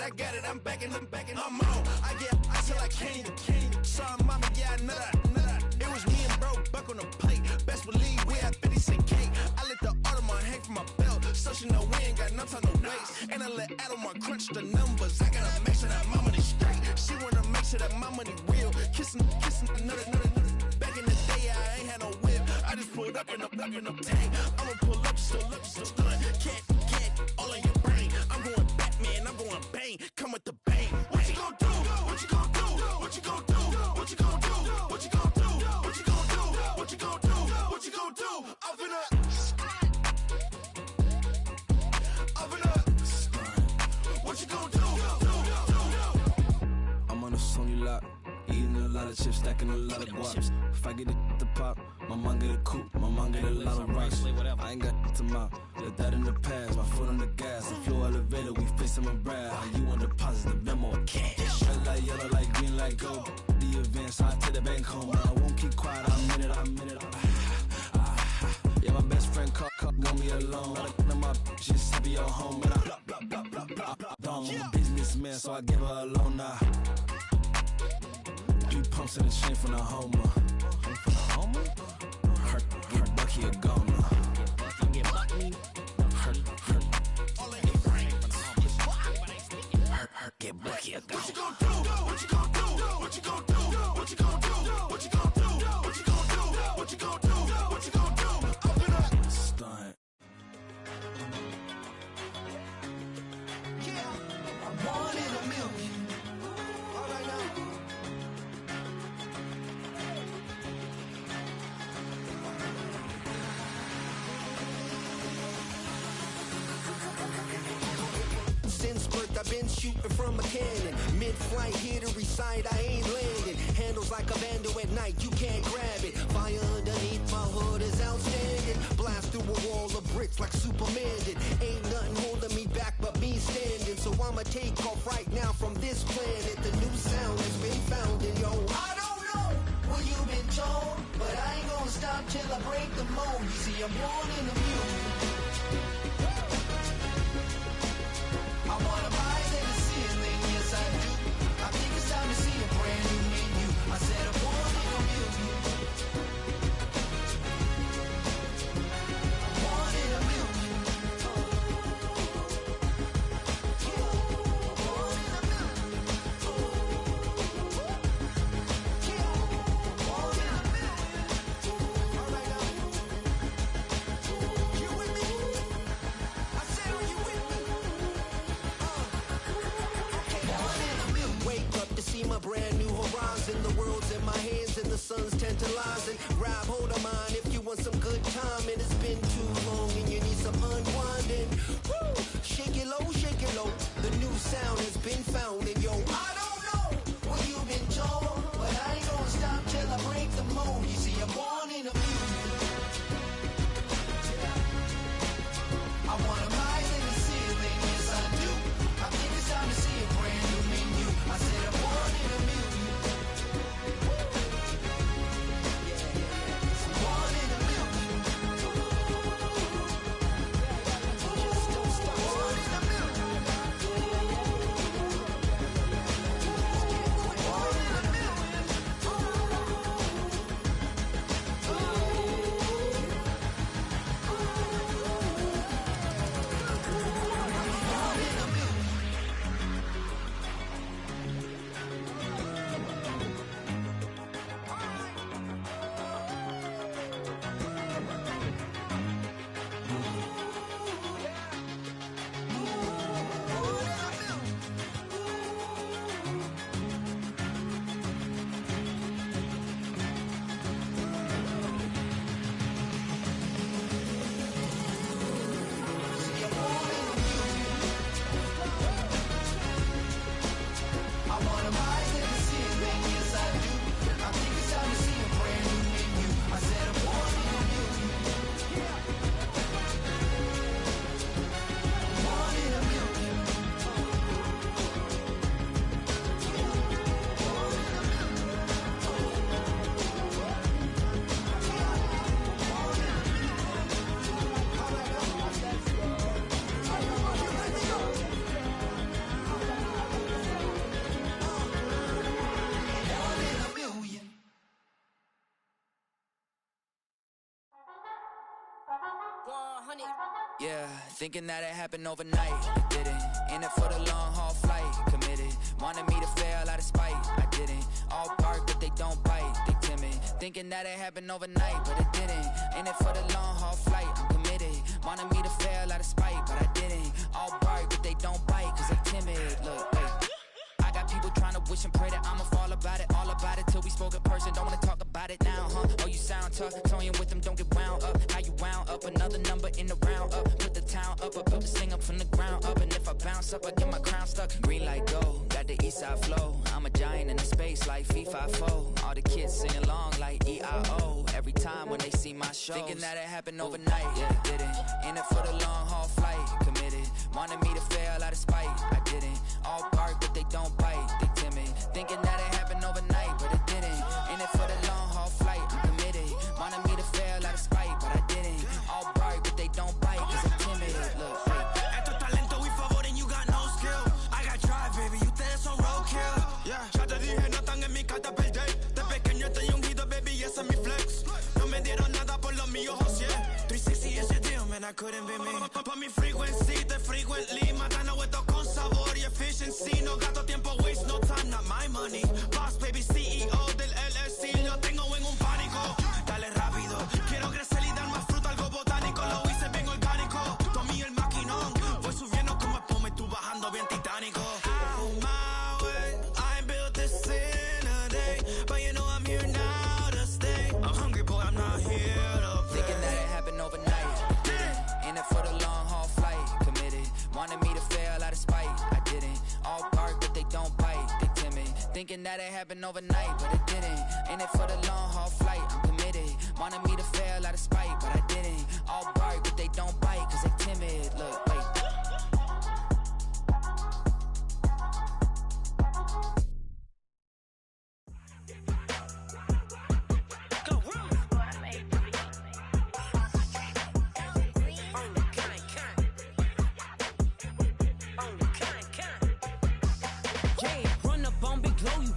I'm backing, I'm on. I till I can't. Sorry, mama, yeah, I know that. It was me and bro, buck on the plate. Best believe we had 50 cent cake. I let the Audemars hang from my belt, so she know we ain't got no time to waste. And I let Adelmar crunch the numbers. I gotta make sure that my money straight. She wanna make sure that my money real. Kissing another. Back in the day, I ain't had no whip. I just pulled up in a tank. I'ma pull up, just stun. Cat, all in your brain. I'm going Batman, I'm going bang. Come with the bang. What you gonna do? What you gonna do? What you gonna do? What you gonna do? What you gonna do? What you gonna do? What you gonna do? What you gonna do? I'm finna. What you gonna do? I'm on a Sony lot, eating a lot of chips, stacking a lot of guaps. If I get it to pop, my mom get a coupe, my mom get a lot of rice. I ain't got to mouth, let that in the past. My foot on the gas, the floor elevator, we facing my brand. How you on the positive memo or cash? Red light, yellow light, green light, go. The events, I take the bank home. I won't keep quiet, I'm in it. Yeah, my best friend call want me alone. None of my bitches happy at home, and I I'm a businessman, so I give her a loan now. 3 pumps in the chain from the Homer. Hurt Bucky a goner. Hurt get Bucky a goner. What you gonna do? What you gonna do? What you gonna do? What you gonna do? What you gonna do? What you gonna do? What you gonna do? What you gonna do? I'm gonna stunt. Yeah, I'm 1 in a million. All right now. Since birth, I've been shooting from a cannon. Mid-flight, here to recite, I ain't landing. Handles like a vandal at night, you can't grab it. Fire underneath my hood is outstanding. Blast through a wall of bricks like Superman did. Ain't nothing holding me back but me standing. So I'ma take off right now from this planet. The new sound has been found in yo. I don't know what you've been told, but I ain't gonna stop till I break the mold. You see, I'm 1 in a million. I wanna rise in the ceiling, yes I do. I think it's time to see a brand new menu. I said I'm 1 in a million. I'm 1 in a million. Yeah, 1 in a million. Yeah, 1 in a million. All right now. You with me? I said, are you with me? Wake up to see my brand new horizon. The world's in my hands and the sun's tantalizing. Grab hold of mine if you want some good time. And it's been too long and you need some unwinding. Woo! Shake it low. The new sound has been found. And yo, I don't know what you've been told, but I ain't gonna stop till I break the mold. You see, I'm 1 in a million. I wanna rise in the ceiling, yes I do. I think it's time to see a brand new menu. I said I'm 1 in a million. Yeah. 1 in a million. Yeah, thinking that it happened overnight. Didn't. In it for the long haul flight. Committed. Wanted me to fail out of spite. I didn't. All bark, but they don't bite. They timid. Thinking that it happened overnight, but it didn't. In it for the long haul flight. I'm committed. Wanted me to fail out of spite, but I didn't. All bark, but they don't bite, cause they timid. Look, hey. I got people trying to wish and pray that I'ma fall about it, all about it till we spoke in person. Don't wanna talk about it now, huh? Oh, you sound tough, toying with them, don't get wound up. How you wound up? Another number in the round up. Put the town up, I built this thing up from the ground up. And if I bounce up, I get my crown stuck. Green light go, got the east side flow. I'm a giant in the space like FIFA4. All the kids sing along like EIO. Every time when they see my show, thinking that it happened overnight, yeah, didn't. In it for the long haul flight, committed. Wanted me to fail out of spite, I didn't. All bark, but they don't bite, they timid. Thinking that it happened overnight, but it didn't. In it for the long haul flight, I'm committed. Wanted me to fail out of spite, but I didn't. All bark, but they don't bite, cause they timid. Look, Esto es talento y favor and you got no skill. I got drive, baby, ustedes son roadkill. Yeah, ya te dije, no están en mi carta perder. De pequeño estoy ungido, baby, y ese es mi flex. No me dieron nada por los míos, José. 360 is your deal, man, I couldn't be me. Pa' mi frequency, te frequently. Matando esto con sabor y efficiency. No gasto tiempo, waste no time, not my money. Boss, baby, CEO del LLC. Lo tengo en un pánico. Dale rápido, quiero crecer y dar más fruta, algo botánico. Lo hice bien orgánico. Tomé el maquinón. Voy subiendo como espuma y tú bajando bien titánico. Out my way, I ain't built this in a day. But you know I'm here now to stay. I'm hungry, boy, I'm not here to play. Thinking that it happened overnight, didn't. In it for the long haul flight, committed. Wanted me to fail out of spite, I didn't. All bark, but they don't bite, they timid. Thinking that it happened overnight, but it didn't. In it for the long haul flight, I'm committed. Wanted me to fail out of spite, but I didn't. All bark, but they don't bite, cause they timid. Look, wait.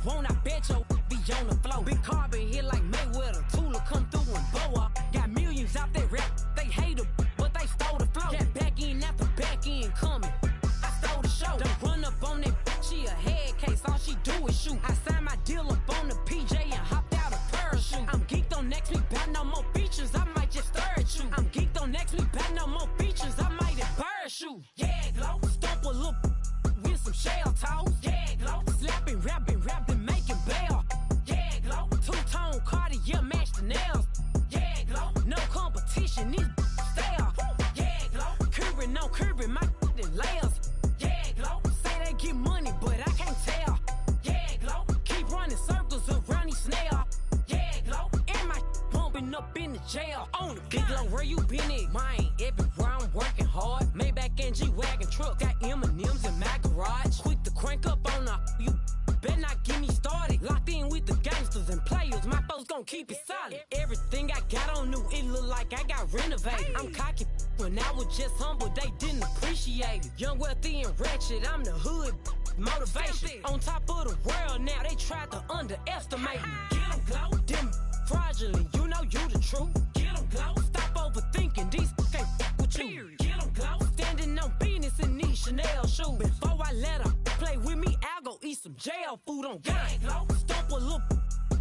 Won't I bet your be on the floor? Big carbon here like Mayweather. Tula come through and blow up. Got millions out there rap. They hate her, but they stole the flow. Got back in after back end coming. I stole the show. Don't run up on that. She a head case. All she do is shoot. I signed my deal up on the PJ and hopped out a parachute. I'm geeked on next week. Bout no more features. I might just stir at you. I'm geeked on next week. Bout no more features. I might embarrass you. Yeah, glow. Stomp a little with some shell toes. Yeah, glow. Slapping, rapping, making bail. Yeah, glow. Two-tone Cartier match the nails. Yeah, glow. No competition, these stale. Yeah, glow. Curbing, no curbing, my layers. Yeah, glow. Say they get money, but I can't tell. Yeah, glow. Keep running circles around these snail. Yeah, glow. And my bumping up in the jail. On the big glow, where you been at? Mine, everywhere I'm working hard. Maybach and G-Wagon truck. Got M&M's in my garage. Quick to crank up on the you. Better not get me started. Locked in with the gangsters and players. My folks gon' keep it solid. Everything I got on new, it look like I got renovated. I'm cocky when I was just humble, they didn't appreciate it. Young, wealthy, and ratchet, I'm the hood motivation. On top of the world now, they tried to underestimate me. Get 'em, glow. Them fraudulent, you know you the truth. Get 'em, glow. Stop overthinking, these can't with you. Get 'em, glow. Standing on business in these Chanel shoes. Before I let her play with me, I'll go eat some jail food on God. Glow. Stomp a little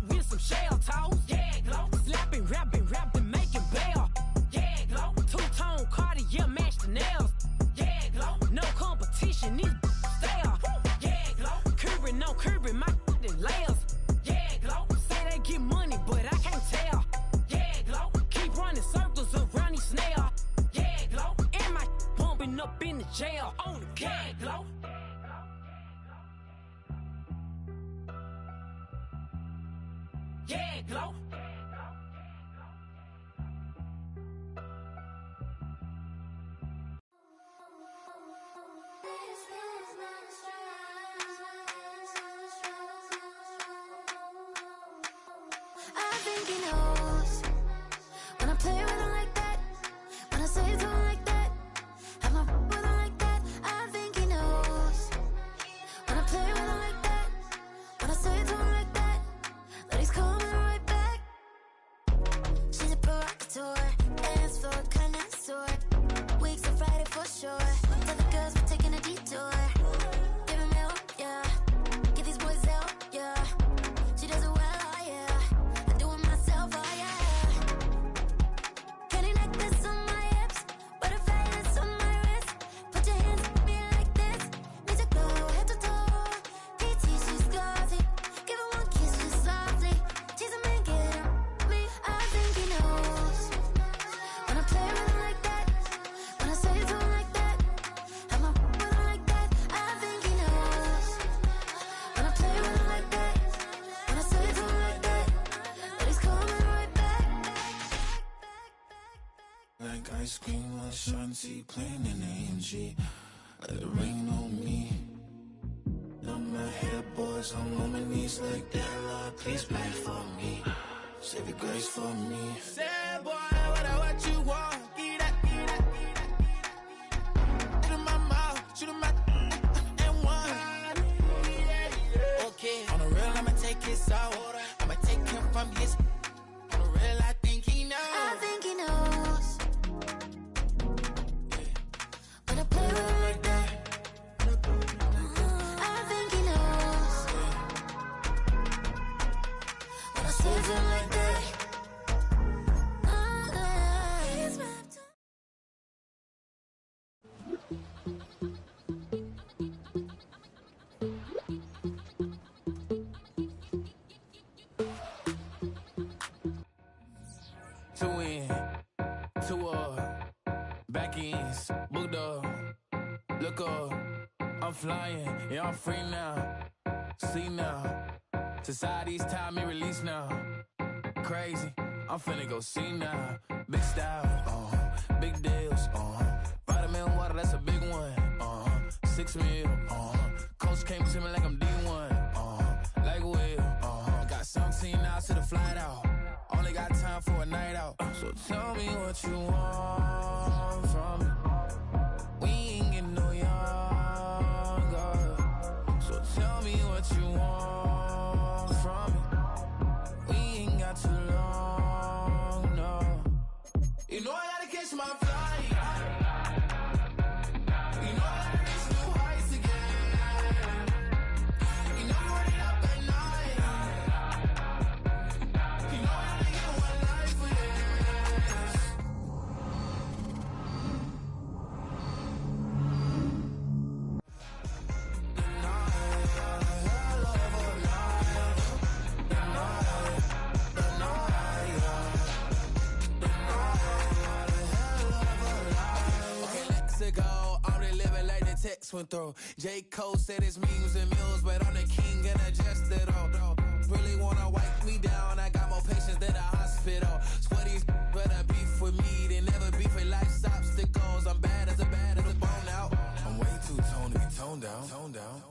with some shell toes. Yeah, glow. Slapping, rapping, making bail. Yeah, glow. Two-tone Cartier match the nails. Yeah, glow. No competition, these stale. Yeah, glow. Curbing, no curbing, my layers. Yeah, glow. Say they get money, but I can't tell. Yeah, glow. Keep running circles around these snail. Yeah, glow. And my bumping up in the jail. On the yeah, glow. Yeah, glow. I think he knows when I play with him like that, when I say it to him like that, have my with him like that. I think he knows. Like ice cream on Shanty, playing in AMG. Let it rain on me. On my head, boys, I'm on my knees like that. Lord, please pray for me. Save your grace for me. Say, boy, what you want? Get that. Shoot in my mouth, shoot in my and one. Okay, on the real, I'ma take his soul. I'ma take him from his. On the real, I think he knows. I think he knows. When I play with him like that. I think he knows. When I save him like that. He's wrapped up. Two in, two up, back ends, booked up, look up, I'm flying, yeah, I'm free now, see now, society's time me release now, crazy, I'm finna go see now, big style, big deals, vitamin water, that's a big one, 6 mil, coach came to me like I'm D1, like Will, got 17 hours to the flight out. Only got time for a night out. So tell me what you want from me. We ain't getting no younger. So tell me what you want from me. We ain't got too long, no. You know I gotta catch my flight. You know I gotta reach new heights again. You know we're running up at night. You know I gotta get one life for this. Okay, let's go. I'm really living like the text went through. J. Cole said it's memes and mills, but I'm the king and adjust it all. Really wanna wipe me down. I got more patience than a hospital. Sweaty's better beef with me than never beef with life's obstacles. I'm bad as a bone out. I'm way too toned to be toned down.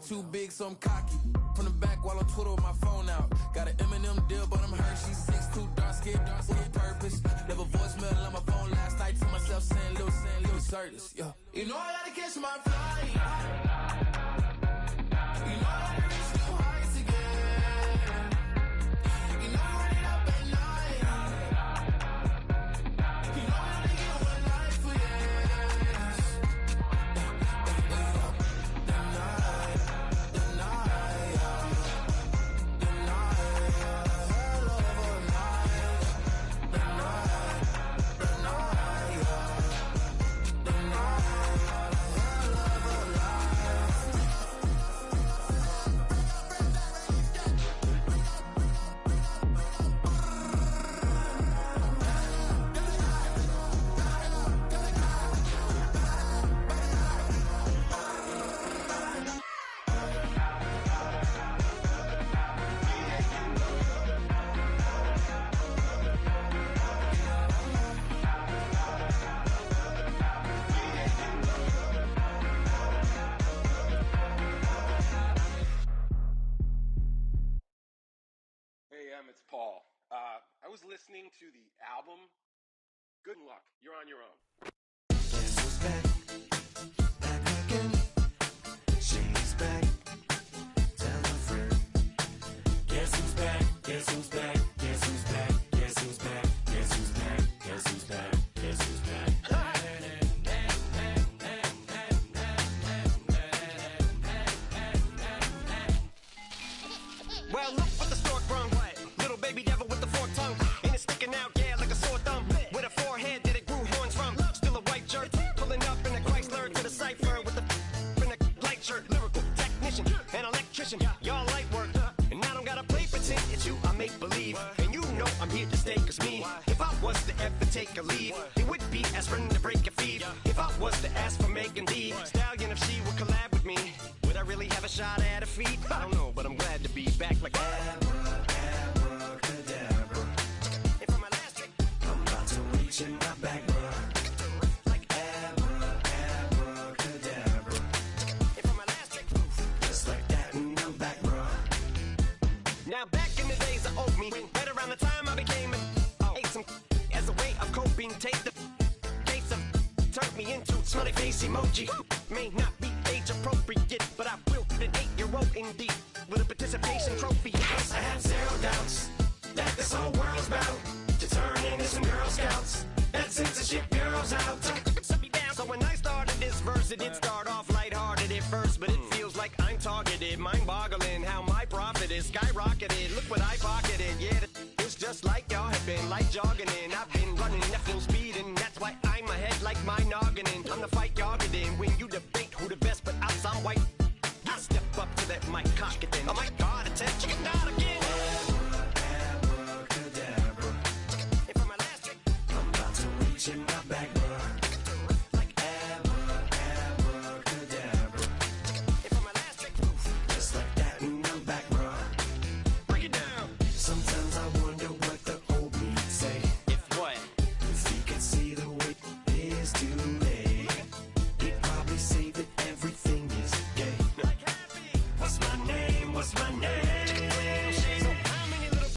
Too big, so I'm cocky. From the back while on Twitter with my phone out. Got an Eminem deal, but I'm Hershey 6'2", dark skin with purpose. Never voicemail on my phone last night to myself saying little Curtis. Yeah. You know I gotta catch my flight. You know I gotta reach new heights again. You know I'm running up at night. You know I gotta get one life for this. It's Paul. I was listening to the album. Good luck. You're on your own. Guess who's back? Back again. She's back. Tell a friend. Guess who's back? Guess who's back? Guess who's back? Guess who's back? Guess who's back? Guess who's back? Guess who's back? Well, look what the stork brung. Little baby devil with the forked tongue. And it's sticking out, yeah, like a sore thumb. With a forehead that it grew horns from. Still a white jerk. Pulling up in a Chrysler to the cipher with the in a light shirt. Lyrical technician, an electrician. Y'all light work. And I don't gotta play pretend. It's you, I make believe. And you know I'm here to stay, cause me, if I was to ever take a leave, it would be aspirin to break a fever. If I was to ask for Megan D Stallion, if she would collab with me, would I really have a shot at her feet? I don't know, but I'm glad to be back like Abracadabra. And for my last trick, I'm about to reach in my back, bruh. smiley face emoji. May not be age appropriate, but I will fit an 8-year-old indeed with a participation trophy. Yes, I have zero doubts that this whole world's bound to turn into some Girl Scouts. That censorship bureau's out. So when I started this verse, it did start off lighthearted at first, but it feels like I'm targeted, mind-boggling how my profit is skyrocketed. Look what I pocketed, yeah, it's just like y'all have been, like jogging in. I've been running at full speed, and that's why I'm ahead like my noggin. I'm the fight y'all